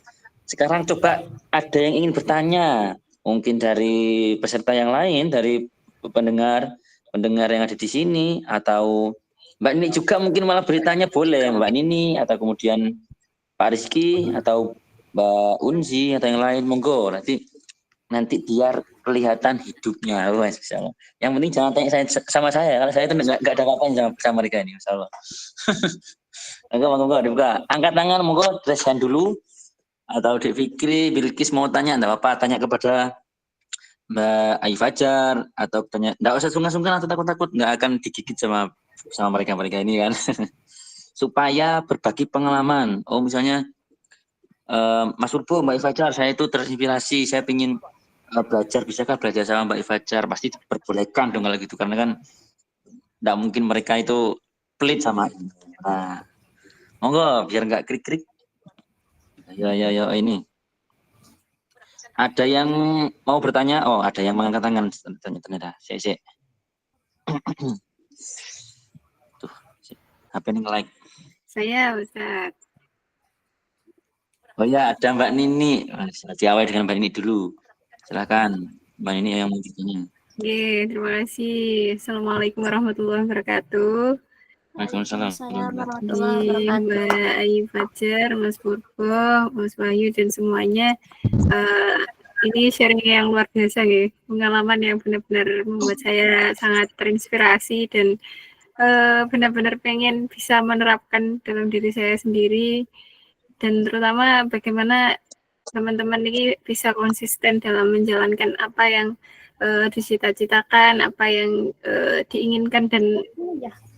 sekarang coba ada yang ingin bertanya. Mungkin dari peserta yang lain, dari pendengar yang ada di sini, atau Mbak Nini juga mungkin malah beritanya boleh, Mbak Nini, atau kemudian Pak Rizky, atau Mbak Unzi, atau yang lain, monggo. Nanti biar kelihatan hidupnya. Yang penting jangan tanya sama saya, kalau saya itu nggak ada apa-apa sama mereka ini, insya Allah. Monggo, dibuka. Angkat tangan, monggo, raise hand dulu. Atau Dek Fikri, Bilkis mau tanya, enggak apa-apa, tanya kepada Mbak Ayu Fajar, atau tanya, enggak usah sungkan-sungkan atau takut-takut, enggak akan digigit sama mereka ini kan. Supaya berbagi pengalaman. Oh misalnya, Mas Purbo, Mbak Ayu Fajar, saya itu terinspirasi, saya ingin belajar, bisakah belajar sama Mbak Ayu Fajar? Pasti diperbolehkan dong kalau gitu, karena kan enggak mungkin mereka itu pelit sama. Nah, monggo, biar enggak krik-krik. Ya, ini. Ada yang mau bertanya? Oh, ada yang mengangkat tangan. Ternyata. Saya. Tuh, HP ini nge-like. Saya, Ustaz. Oh ya, ada Mbak Nini. Diawali dengan Mbak Nini dulu. Silakan, Mbak Nini yang mau bertanya. Oke, terima kasih. Assalamualaikum warahmatullahi wabarakatuh. Waalaikumsalam. Mbak Ayu Fajar, Mas Purbo, Mas Wahyu dan semuanya. Ini sharing yang luar biasa ya, pengalaman yang benar-benar membuat saya sangat terinspirasi dan benar-benar pengen bisa menerapkan dalam diri saya sendiri, dan terutama bagaimana teman-teman ini bisa konsisten dalam menjalankan apa yang dicita-citakan, apa yang diinginkan, dan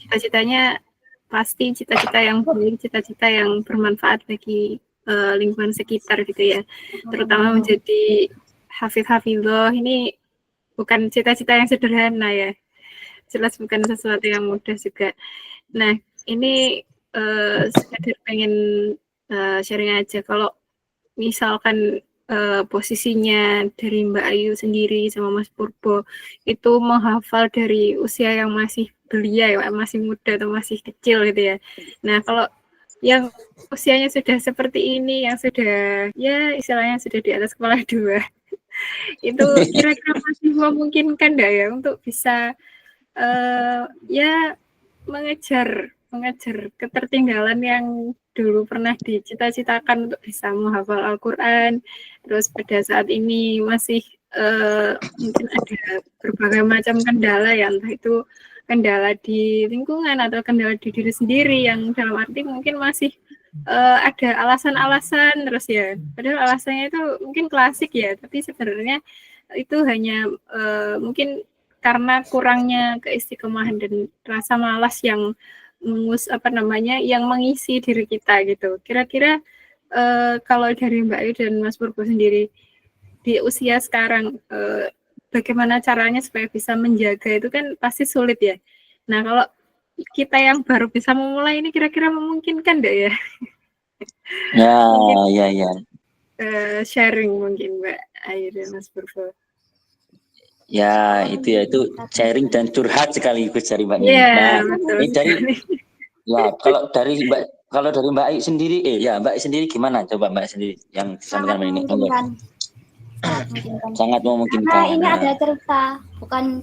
cita-citanya pasti cita-cita yang baik, cita-cita yang bermanfaat bagi lingkungan sekitar gitu ya. Terutama menjadi hafidh-hafidhoh ini bukan cita-cita yang sederhana ya. Jelas bukan sesuatu yang mudah juga. Nah, ini sekedar pengen sharing aja. Kalau misalkan posisinya dari Mbak Ayu sendiri sama Mas Purbo itu menghafal dari usia yang masih belia ya, masih muda atau masih kecil gitu ya. Nah, kalau yang usianya sudah seperti ini, yang sudah ya istilahnya sudah di atas kepala 2, itu kira-kira masih memungkinkan enggak ya untuk bisa ya mengejar ketertinggalan yang dulu pernah dicita-citakan untuk bisa menghafal Al-Quran, terus pada saat ini masih mungkin ada berbagai macam kendala ya, entah itu kendala di lingkungan atau kendala di diri sendiri yang dalam arti mungkin masih ada alasan-alasan terus ya, padahal alasannya itu mungkin klasik ya, tapi sebenarnya itu hanya mungkin karena kurangnya keistiqomahan dan rasa malas yang yang mengisi diri kita gitu. Kira-kira kalau dari Mbak Ayu dan Mas Purbo sendiri di usia sekarang, bagaimana caranya supaya bisa menjaga itu kan pasti sulit ya. Nah, kalau kita yang baru bisa memulai ini kira-kira memungkinkan enggak ya? Ya. Sharing mungkin Mbak Ayu dan Mas Purbo. Ya, itu sharing dan curhat sekaligus dari Mbak Nini. Yeah, nah, betul ini kalau dari Mbak Ayu sendiri, Mbak Ayu sendiri gimana? Coba Mbak sendiri yang disampaikan Mbak Nini. sangat memungkinkan. Sangat Karena memungkinkan. ini Nah, ada cerita,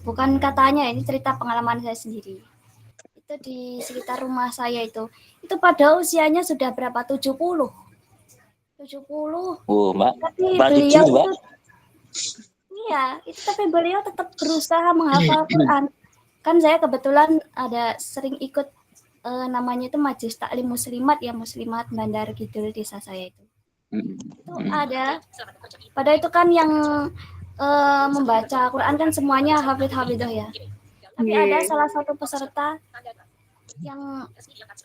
bukan katanya, ini cerita pengalaman saya sendiri. Itu di sekitar rumah saya itu pada usianya sudah berapa? 70. Mbak, Tapi Mbak 7 beliau itu, Mbak. itu tapi beliau tetap berusaha menghafal Quran. Kan saya kebetulan ada sering ikut namanya itu Majelis Taklim Muslimat ya, Muslimat Bandar Kidul desa saya itu. Itu ada. Pada itu kan yang membaca Quran kan semuanya hafidh-hafidhah ya. Tapi ada salah satu peserta yang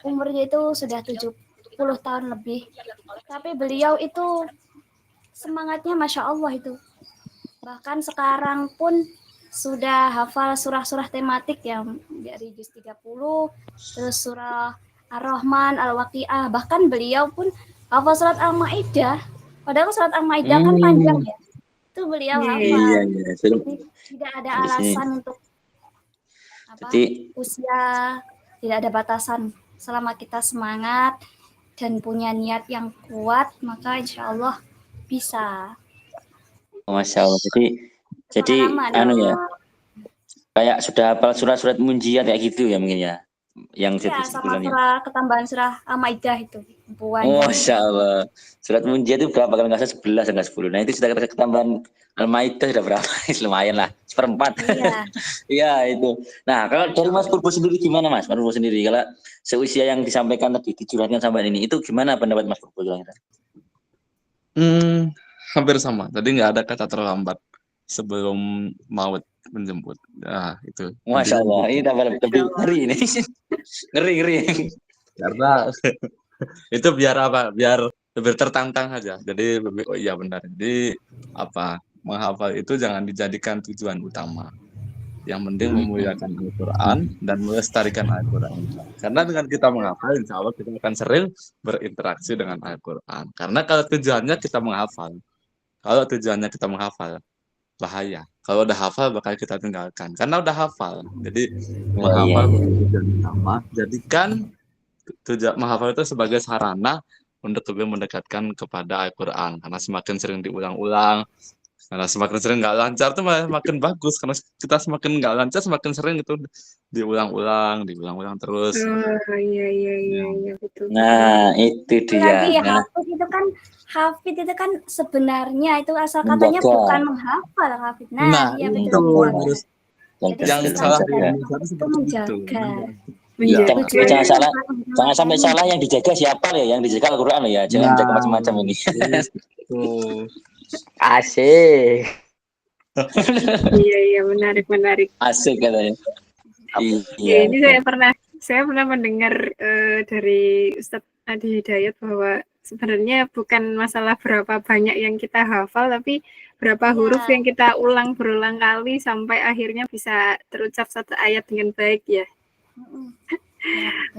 umurnya itu sudah 70 tahun lebih. Tapi beliau itu semangatnya Masya Allah itu. Bahkan sekarang pun sudah hafal surah-surah tematik yang dari juz 30, terus surah Ar-Rahman, Al-Waqiah, bahkan beliau pun hafal surat Al-Maidah. Padahal surat Al-Maidah kan panjang ya. Itu beliau hafal. Iya. Jadi, tidak ada alasan untuk usia, tidak ada batasan. Selama kita semangat dan punya niat yang kuat, maka insya Allah bisa. Masya Allah. Jadi ya, kayak sudah hafal surat-surat munjiat kayak gitu ya mungkin ya. Yang sama surah ketambahan surah Al-Maidah itu. Masya Allah. Surat munjiat itu berapa? Kalau nggak salah 11 enggak 10. Nah itu sudah ketambahan Al-Maidah sudah berapa? Lumayan lah, 1/4. Iya itu. Nah kalau dari Mas Purbo sendiri gimana Mas? Mas Purbo sendiri kalau seusia yang disampaikan tadi, dicurahkan sampai ini, itu gimana pendapat Mas Purbo? Hampir sama. Tadi nggak ada kata terlambat sebelum maut menjemput. Nah, itu. Masya Allah, ini lebih ngeri ini. Ngeri. Karena itu biar apa? Biar lebih tertantang aja. Jadi lebih, oh iya benar. Jadi menghafal itu jangan dijadikan tujuan utama. Yang penting memuliakan Al-Quran dan melestarikan Al-Quran. Karena dengan kita menghafal, insya Allah kita akan sering berinteraksi dengan Al-Quran. Karena kalau tujuannya kita menghafal, bahaya. Kalau udah hafal bakal kita tinggalkan. Karena udah hafal. Jadi menghafal tujuan utama. Jadikan menghafal itu sebagai sarana untuk lebih mendekatkan kepada Al-Quran. Karena semakin sering diulang-ulang, karena semakin sering nggak lancar tuh makin bagus. Karena kita semakin nggak lancar, semakin sering itu diulang-ulang terus. Iya, betul. Nah, itu dia. Lagi Hafid itu kan sebenarnya itu asal katanya bukan menghafal Hafid. Nah iya betul. Yang salah itu menjaga. Jangan sampai salah yang dijaga siapa ya? Yang dijaga Al-Quran ya. Jangan jaga macam-macam ini. Asik. Iya, menarik. Asik katanya. Iya. Ini saya pernah mendengar dari Ustadz Adi Hidayat bahwa sebenarnya bukan masalah berapa banyak yang kita hafal, tapi berapa huruf yang kita ulang berulang kali sampai akhirnya bisa terucap satu ayat dengan baik ya.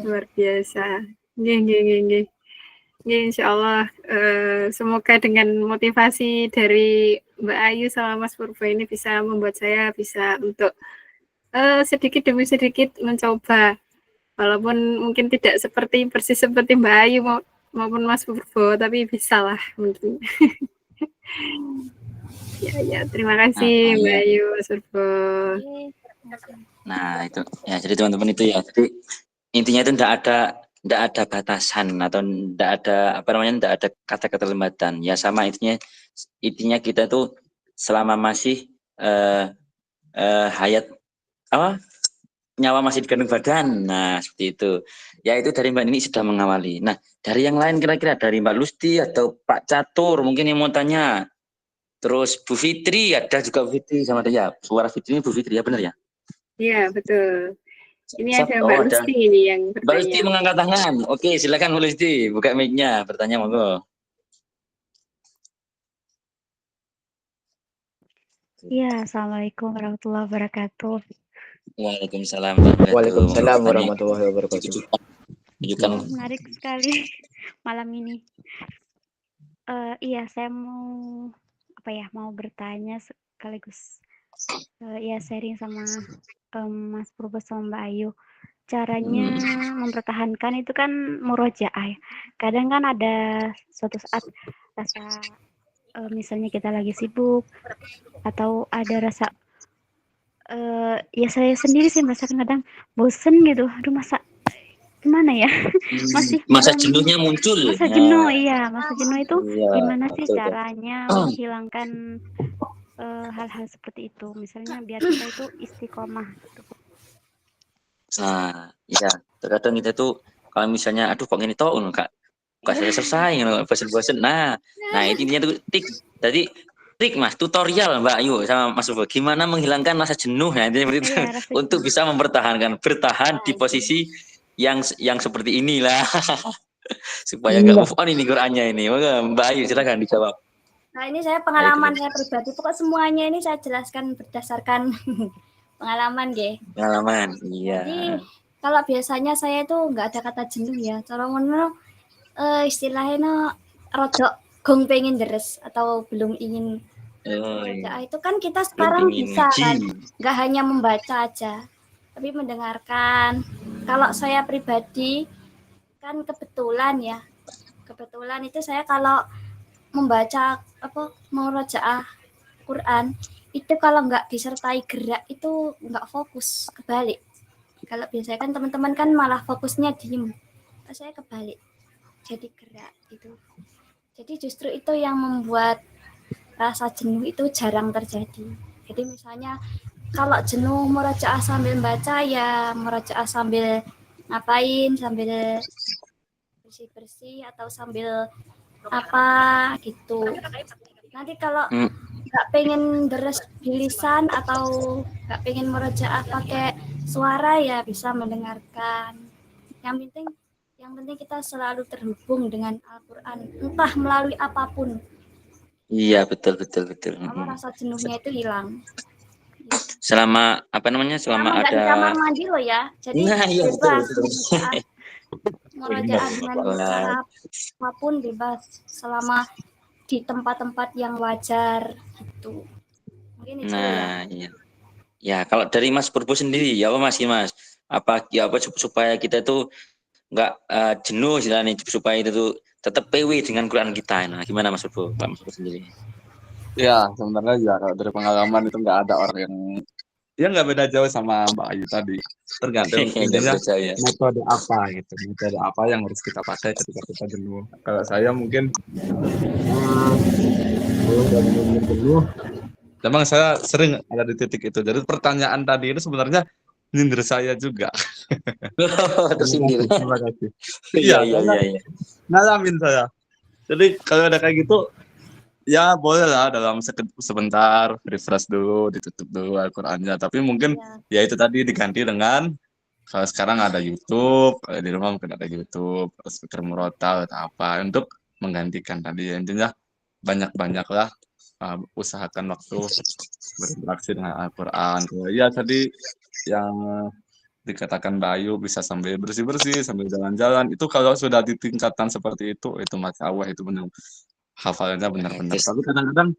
Luar biasa. Nggih. Insya Allah semoga dengan motivasi dari Mbak Ayu sama Mas Purbo ini bisa membuat saya bisa untuk sedikit demi sedikit mencoba, walaupun mungkin tidak persis seperti Mbak Ayu maupun Mas Purbo, tapi bisa lah mungkin. ya terima kasih Mbak Ayu, Mas Purbo. Nah itu ya, jadi teman-teman itu ya, jadi intinya itu tidak ada batasan atau tidak ada kata keterlambatan ya, sama intinya kita tuh selama masih hayat nyawa masih di kandung badan. Nah seperti itu ya, itu dari Mbak Nini sudah mengawali. Nah dari yang lain kira-kira dari Mbak Lusti atau Pak Catur mungkin yang mau tanya, terus Bu Fitri, ada juga Bu Fitri sama dia, suara Fitri ini Bu Fitri ya, benar ya? Iya betul. Ini ada Mbak Lusti ini yang bertanya. Mbak Lusti mengangkat tangan. Oke, silakan Mbak Lusti, buka mic-nya, bertanya monggo. Iya, assalamualaikum warahmatullahi wabarakatuh. Waalaikumsalam warahmatullahi wabarakatuh. Menarik sekali malam ini. Iya, saya mau bertanya sekaligus sharing sama Mas Purbo sama Mbak Ayu. Caranya mempertahankan itu kan murojaah ya. Kadang kan ada suatu saat rasa misalnya kita lagi sibuk atau ada rasa ya saya sendiri sih merasa kadang bosen gitu. Aduh masa gimana ya? Masih Masa belum jenuhnya muncul. masa Nah, jenuh, iya, masa jenuh itu iya, gimana sih betul, Kak. caranya menghilangkan hal-hal seperti itu? Misalnya biar kita itu istiqomah gitu. Nah, iya, terkadang kita tuh kalau misalnya aduh kok gini toh Kak. Kok selesai bosen-bosen. Nah, intinya tuh trik Mas, tutorial Mbak Ayu sama Mas Bobo. Gimana menghilangkan rasa jenuh nah, intinya seperti itu. Iya, rasa Untuk jenuh. bisa bertahan di posisi yang seperti inilah. Supaya nggak move on ini Qurannya ini. Maka Mbak Ayu silakan dijawab. Nah, ini saya pengalaman saya pribadi. Pokok semuanya ini saya jelaskan berdasarkan pengalaman, nggih. Pengalaman, iya. Jadi kalau biasanya saya itu nggak ada kata jenuh ya. Cara ngono istilahnya rodok gong pengen deres atau belum ingin membaca itu kan kita sekarang bisa kan, nggak hanya membaca aja, tapi mendengarkan. Kalau saya pribadi kan kebetulan itu saya kalau membaca murojaah Quran itu kalau nggak disertai gerak itu nggak fokus, kebalik. Kalau biasanya kan teman-teman kan malah fokusnya diem, saya kebalik, jadi gerak gitu. Jadi justru itu yang membuat rasa jenuh itu jarang terjadi. Jadi misalnya kalau jenuh murojaah sambil baca ya murojaah sambil ngapain, sambil bersih-bersih atau sambil apa gitu. Nanti kalau nggak pengen deres bilisan atau nggak pengen murojaah pakai suara ya bisa mendengarkan. Yang penting kita selalu terhubung dengan Al-Quran, entah melalui apapun. Iya, betul. Kalau rasa jenuhnya itu hilang. Selama selama ada di kamar ada mandi loh ya. Jadi iya, bebas betul. murojaah dengan cara apapun bebas selama di tempat-tempat yang wajar gitu. Mungkin itu ya. Iya. Ya, kalau dari Mas Purbo sendiri ya apa Mas? Apa supaya kita tuh nggak jenuh istilahnya, supaya itu tuh tetap PW dengan Quran kita. Nah, gimana Mas Purbo? Pak Mas Purbo sendiri. Ya, sebenarnya ya kalau dari pengalaman itu nggak ada orang yang nggak beda jauh sama Mbak Ayu tadi. Tergantung intinya metode apa gitu. Metode apa yang harus kita pakai ketika kita jenuh. Kalau saya mungkin jenuh, memang saya sering ada di titik itu. Jadi pertanyaan tadi itu sebenarnya nyindir saya juga. Tersindir. Terima kasih. Iya. Ngalamin saya. Jadi kalau ada kayak gitu, ya boleh lah dalam sebentar refresh dulu, ditutup dulu Al-Qurannya. Tapi mungkin ya itu tadi diganti dengan kalau sekarang ada YouTube, kalau di rumah mungkin ada YouTube, speaker murotal atau apa untuk menggantikan tadi. Intinya banyak-banyaklah usahakan waktu berinteraksi dengan Al-Quran. Ya tadi yang dikatakan Bayu bisa sambil bersih-bersih, sambil jalan-jalan. Itu kalau sudah di tingkatan seperti itu Masya Allah itu benar. Hafalnya benar-benar. Tapi kadang-kadang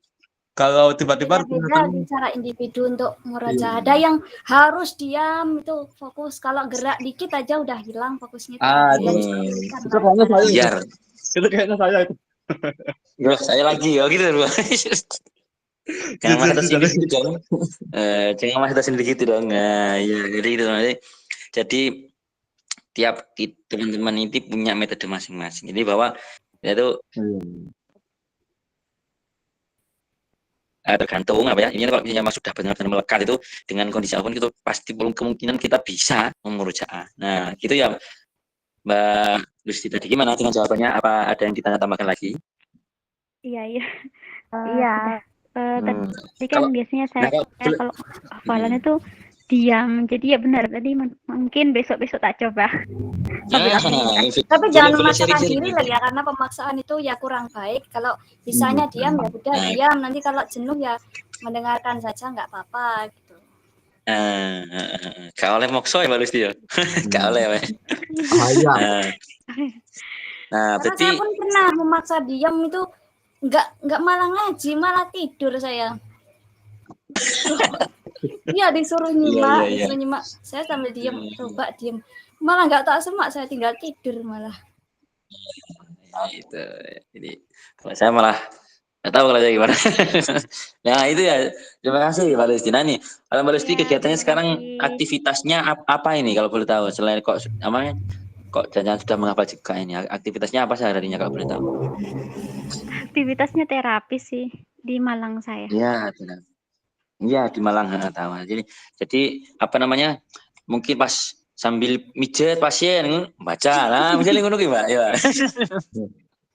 kalau tiba-tiba beda cara individu untuk murojaah. Ada yang harus diam itu fokus. Kalau gerak dikit aja udah hilang fokusnya. Itu kayaknya saya. Itu kayaknya saya itu. Saya lagi ya gitu loh. Jangan masa sendiri gitu dong. Jangan masa sendiri gitu dong. Nah, ya jadi gitu. Jadi tiap teman-teman ini punya metode masing-masing. Jadi bahwa itu tergantung apa ya, ini kalau memang sudah benar-benar melekat itu dengan kondisi apapun itu pasti belum kemungkinan kita bisa memurojaah. Nah gitu ya Mbak Lucy tadi, gimana dengan jawabannya, apa ada yang ditanya tambahkan lagi? Iya tadi kan biasanya saya kalau hafalan itu diam, jadi ya benar tadi mungkin besok tak coba. Tapi jangan memaksakan diri lah ya, karena pemaksaan itu ya kurang baik. Kalau bisanya diam ya udah diam, nanti kalau jenuh ya mendengarkan saja nggak apa-apa gitu. Gak oleh mokso ya Mbak Lucy ya. Gak oleh. Nah, berarti saya pun pernah memaksa diam itu nggak malah ngaji, malah tidur saya. Iya disuruh nyimak, disuruh nyimak. Saya sambil diam, coba diam. Malah nggak tak semak, saya tinggal tidur malah. Itu. Jadi kalau saya malah Nggak tahu kalau saya gimana. Nah itu ya, terima kasih Mbak Lusti. Nah nih, kalau Mbak Lusti Ya, kegiatannya terima sekarang kasih. aktivitasnya apa ini kalau boleh tahu? Selain kok namanya kok jangan sudah menghafal juga ini, aktivitasnya apa seharinya kalau boleh tahu? Aktivitasnya terapi sih di Malang saya. Iya, benar. Iya di Malang tahu. Jadi apa namanya? Mungkin pas sambil mijet pasien baca lah, misalnya ngono ki, Mbak. Ya.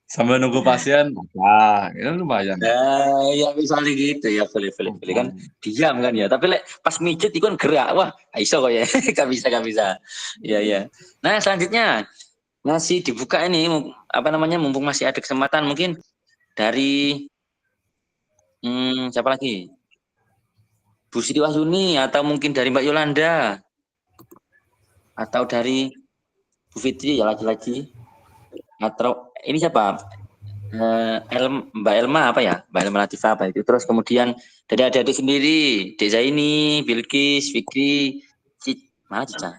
Sambil nunggu pasien, baca. Itu lumayan. Nah, ya misalnya gitu ya boleh kan diam kan ya. Tapi pas mijet itu kan gerak. Wah, iso kok ya. Gak bisa. Iya. Nah, selanjutnya masih dibuka ini apa namanya mumpung masih ada kesempatan mungkin dari siapa lagi? Bu Siti Wahyuni atau mungkin dari Mbak Yolanda atau dari Bu Fitri ya lagi-lagi atau ini siapa? Mbak Elma apa ya? Mbak Elma Latifah apa itu. Terus kemudian dari adik-adik sendiri, Dek Zaini, Bilkis, Fikri, mana Cica?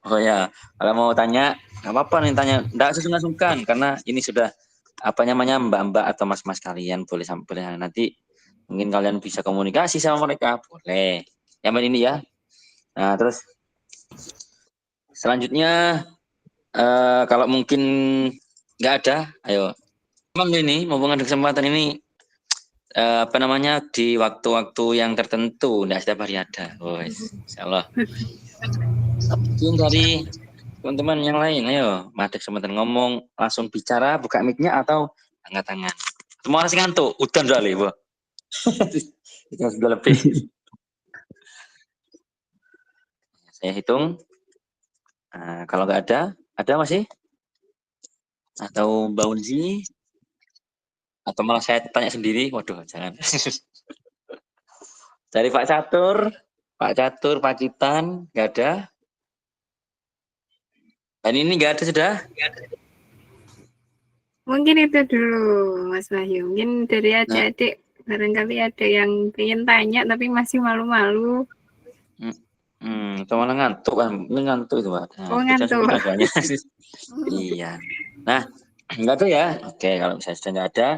Oh ya, kalau mau tanya nggak apa-apa nih tanya, nggak sungkan-sungkan karena ini sudah apa namanya mbak-mbak atau mas-mas kalian boleh nanti mungkin kalian bisa komunikasi sama mereka boleh. Yang ini ya. Nah terus selanjutnya kalau mungkin nggak ada, ayo. Memang ini mumpung ada kesempatan ini apa namanya di waktu-waktu yang tertentu, nggak setiap hari ada. Insyaallah. Mungkin dari teman-teman yang lain, ayo, ada kesempatan ngomong, langsung bicara, buka mic-nya atau angkat tangan. Semua orang ngantuk, udan soalnya, Bu. Itu sudah lebih. Saya hitung. Kalau nggak ada masih? Atau Mbak Unzi? Atau malah saya tanya sendiri? Waduh, jangan. Dari Pak Catur, Pak Citan, nggak ada. Dan ini nggak ada sudah? Mungkin itu dulu, Mas Wahyu. Mungkin dari adik-adik barangkali ada yang pengen tanya tapi masih malu-malu. Itu malah ngantuk kan? Ini ngantuk itu, Pak. Nah, ngantuk. Iya. Nah, nggak ada ya? Oke, kalau misalnya sudah nggak ada,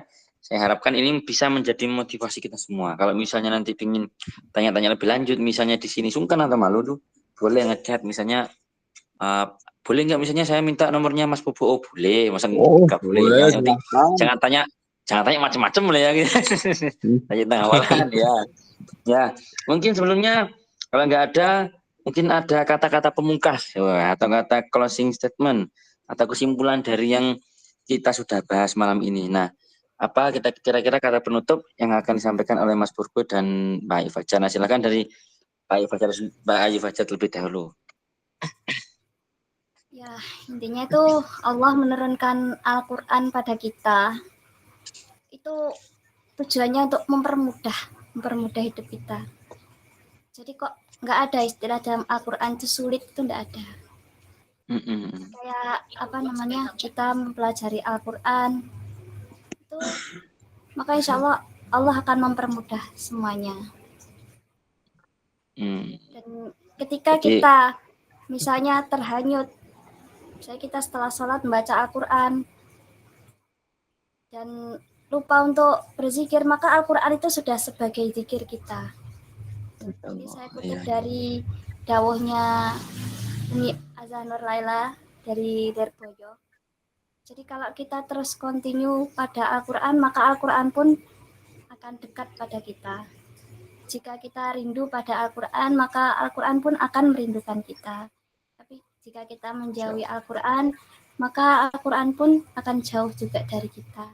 saya harapkan ini bisa menjadi motivasi kita semua. Kalau misalnya nanti ingin tanya-tanya lebih lanjut, misalnya di sini sungkan atau malu tuh, boleh ngechat. Misalnya, boleh nggak misalnya saya minta nomornya Mas Bobo? Oh, boleh. Masa nggak boleh? Jangan tanya macam-macam boleh ya. Gitu. Tanya tentang awalan ya. Ya, mungkin sebelumnya kalau nggak ada, mungkin ada kata-kata pemungkas atau kata closing statement atau kesimpulan dari yang kita sudah bahas malam ini. Nah, apa kita kira-kira kata penutup yang akan disampaikan oleh Mas Purbo dan Mbak Ayu Fajar? Nah, silakan dari Mbak Ayu Fajar terlebih dahulu. Ya, intinya itu Allah menurunkan Al-Quran pada kita. Itu tujuannya untuk mempermudah hidup kita. Jadi kok nggak ada istilah dalam Al-Quran itu sulit, itu nggak ada. Kayak apa namanya, kita mempelajari Al-Quran itu, maka insya Allah akan mempermudah semuanya. Dan ketika kita misalnya terhanyut, misalnya kita setelah sholat membaca Al-Quran dan lupa untuk berzikir, maka Al-Quran itu sudah sebagai zikir kita. Ini saya kutip dari dawuhnya Umi Azanur Laila dari Derboyo. Jadi kalau kita terus continue pada Al-Quran, maka Al-Quran pun akan dekat pada kita. Jika kita rindu pada Al-Quran, maka Al-Quran pun akan merindukan kita. Tapi jika kita menjauhi Al-Quran, maka Al-Quran pun akan jauh juga dari kita.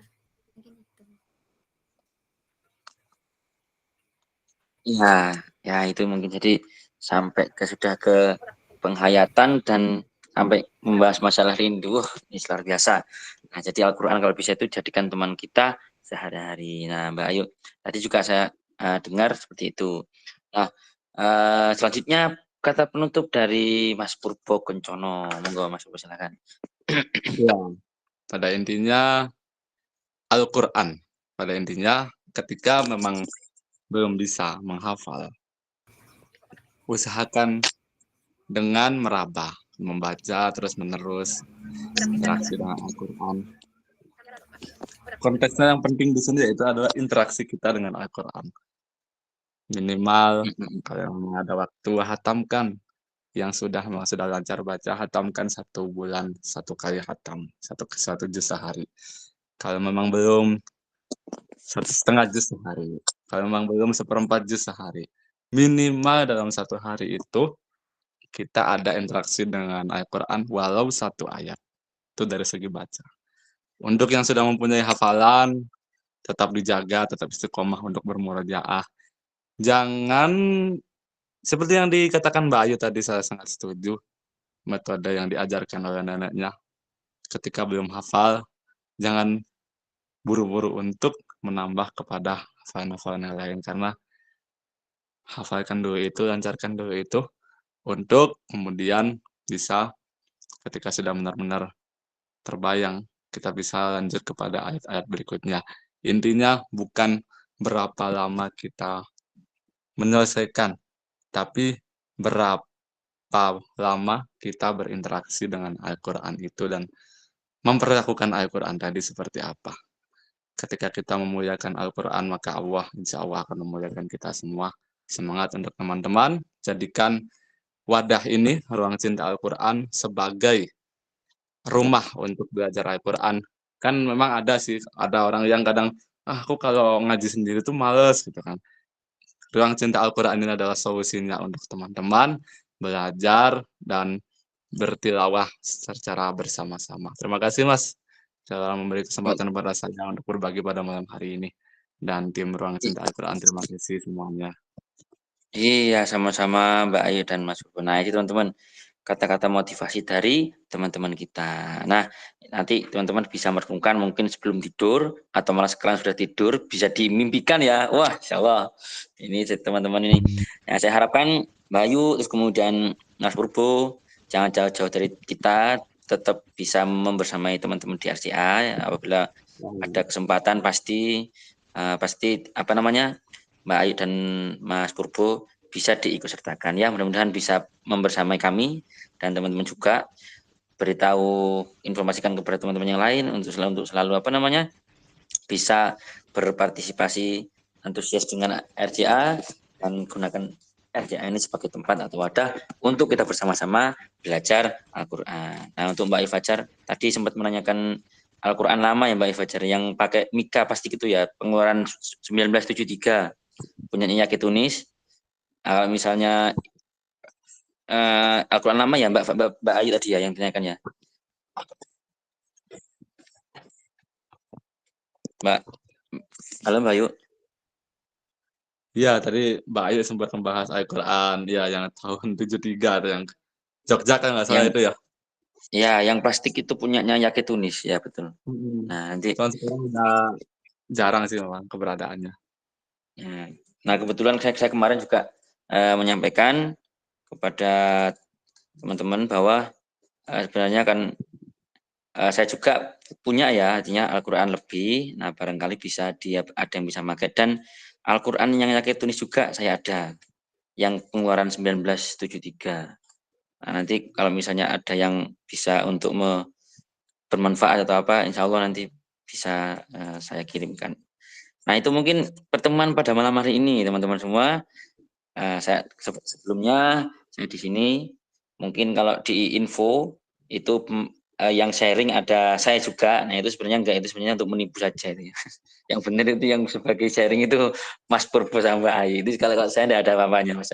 Ya itu mungkin jadi sampai sudah ke penghayatan dan sampai membahas masalah rindu, ini luar biasa. Nah, jadi Al-Quran kalau bisa itu jadikan teman kita sehari-hari. Nah, Mbak Ayu, tadi juga saya dengar seperti itu. Nah, selanjutnya kata penutup dari Mas Purbo Kencono. Monggo Mas Purbo, silakan. Ya, pada intinya Al-Quran. Pada intinya ketika memang belum bisa menghafal, usahakan dengan meraba, membaca terus-menerus, interaksi dengan Al-Quran. konteksnya yang penting di sini yaitu adalah interaksi kita dengan Al-Quran. Minimal kalau yang ada waktu hatamkan, yang sudah lancar baca hatamkan 1 bulan 1 kali hatam, 1 juz sehari. Kalau memang belum 1,5 juz sehari, kalau memang belum 1/4 juz sehari, minimal dalam 1 hari itu kita ada interaksi dengan Al-Quran walau 1 ayat. Itu dari segi baca. Untuk yang sudah mempunyai hafalan, tetap dijaga, tetap istiqomah untuk bermurojaah. Jangan seperti yang dikatakan Mbak Ayu tadi, saya sangat setuju. Metode yang diajarkan oleh neneknya ketika belum hafal, jangan buru-buru untuk menambah kepada hafalan-hafalan yang lain, karena hafalkan dulu itu, lancarkan dulu itu, untuk kemudian bisa ketika sudah benar-benar terbayang, kita bisa lanjut kepada ayat-ayat berikutnya. Intinya bukan berapa lama kita menyelesaikan, tapi berapa lama kita berinteraksi dengan Al-Quran itu dan memperlakukan Al-Quran tadi seperti apa. Ketika kita memuliakan Al-Quran, maka Allah insya Allah akan memuliakan kita semua. Semangat untuk teman-teman, jadikan wadah ini, Ruang Cinta Al-Quran, sebagai rumah untuk belajar Al-Quran. Kan memang ada sih, ada orang yang kadang, aku kalau ngaji sendiri tuh males gitu kan. Ruang Cinta Al-Quran ini adalah solusinya untuk teman-teman belajar dan bertilawah secara bersama-sama. Terima kasih Mas telah memberi kesempatan pada saya untuk berbagi pada malam hari ini. Dan tim Ruang Cinta Al-Quran, terima kasih semuanya. Iya, sama-sama Mbak Ayu dan Mas Bobo. Nah, itu teman-teman kata-kata motivasi dari teman-teman kita. Nah, nanti teman-teman bisa merenungkan mungkin sebelum tidur atau malah sekarang sudah tidur, bisa dimimpikan ya. Wah, insya Allah. Ini teman-teman ini. Nah, saya harapkan Mbak Ayu, terus kemudian Mas Purbo, jangan jauh-jauh dari kita, tetap bisa membersamai teman-teman di RCA. Apabila ada kesempatan pasti apa namanya, Mbak Ayu dan Mas Purbo bisa diikutsertakan ya, mudah-mudahan bisa membersamai kami dan teman-teman juga, beritahu, informasikan kepada teman-teman yang lain untuk selalu apa namanya, bisa berpartisipasi antusias dengan RCA dan gunakan RCA ini sebagai tempat atau wadah untuk kita bersama-sama belajar Al-Quran. Nah, untuk Mbak Ifajar tadi sempat menanyakan Al-Quran lama ya Mbak Ifajar, yang pakai Mika pasti gitu ya, pengeluaran 1973 punya Yaki Tunis. Misalnya Al-Quran lama ya Mbak Ayu tadi ya yang ditanyakan ya. Mbak, halo Mbak Ayu. Iya, tadi Mbak Ayu sempat membahas Al-Quran ya yang tahun 73 atau yang Jogja kan nggak salah itu ya. Ya, yang plastik itu punyanya Yaki Tunis ya, betul. Nah, nanti sekarang udah jarang sih memang keberadaannya. Nah, kebetulan saya kemarin juga menyampaikan kepada teman-teman bahwa sebenarnya kan saya juga punya ya, artinya Al-Quran lebih. Nah, barangkali bisa ada yang bisa pakai, dan Al-Quran yang Yaki Tunis juga saya ada yang pengeluaran 1973. Nah, nanti kalau misalnya ada yang bisa untuk bermanfaat atau apa, insya Allah nanti bisa saya kirimkan. Nah, itu mungkin pertemuan pada malam hari ini teman-teman semua. Saya sebelumnya saya di sini, mungkin kalau di info itu yang sharing ada saya juga. Nah, itu sebenarnya enggak, itu sebenarnya untuk menipu saja itu ya. Yang benar itu yang sebagai sharing itu Mas Purbo sama Mbak Ayu. Itu kalau saya tidak ada apa-apanya Mas.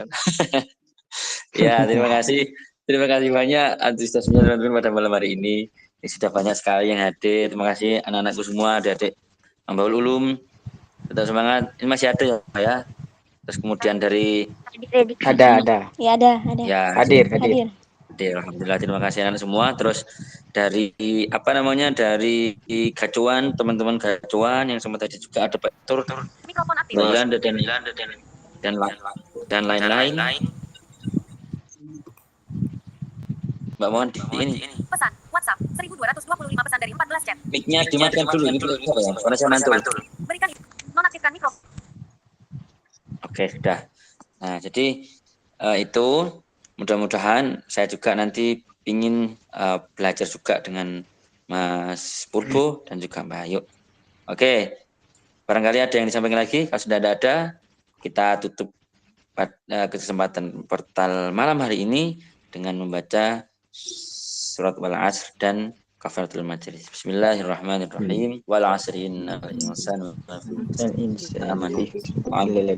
Ya, terima kasih. Terima kasih banyak antusiasme teman-teman pada malam hari ini. Sudah banyak sekali yang hadir. Terima kasih anak-anakku semua, adik-adik Ambaul Ulum. Tetap semangat. Ini masih ada ya. Terus kemudian dari Ada. Ya, ada. Ya, Hadir. Alhamdulillah, terima kasih anak semua. Terus dari apa namanya, dari Gacuan, teman-teman Gacuan yang sempat tadi juga ada Pak Tur, dan lain-lain. Mbak mohon ini. Pesan WhatsApp 1225 pesan dari 14 chat. Mic-nya dimatikan dulu, ini apa ya? Karena saya mantul. Berikan nonaktifkan mikro. Oke, sudah. Nah, jadi itu mudah-mudahan saya juga nanti ingin belajar juga dengan Mas Purbo dan juga Mbak Ayu. Oke, barangkali ada yang disampaikan lagi. Kalau sudah ada, kita tutup pada kesempatan portal malam hari ini dengan membaca surat Wal Asr dan kafaratul majlis. Bismillahirrahmanirrahim. Wal asri innal insana amanu wa amilna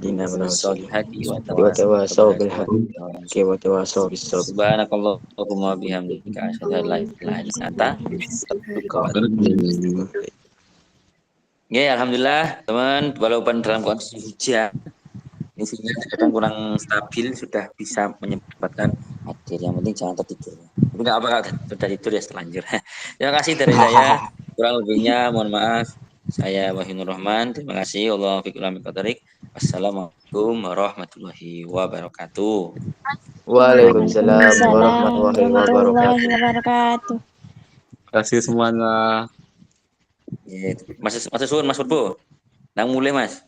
solihati wa tawasaw bil haqqi wa tawasaw bis sabr. Subhanakallahumma bihamdika asyhadu an la ilaha illa anta astaghfiruka wa atubu ilaik. Oke, alhamdulillah teman, walaupun dalam kondisi hujan ini sinyal kadang kurang stabil, sudah bisa menyempatkan hadir. Yang penting jangan tertidur. Tapi nggak apa-apa, sudah tidur ya selanjut. Terima kasih dari saya. Kurang lebihnya mohon maaf. Saya Wahyunur Rahman. Terima kasih. Allahu a'lam. Wassalamualaikum warahmatullahi wabarakatuh. Waalaikumsalam warahmatullahi wabarakatuh. Terima kasih semuanya. Mas Purbo. Nang mulai Mas.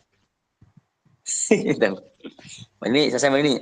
Ini saya ini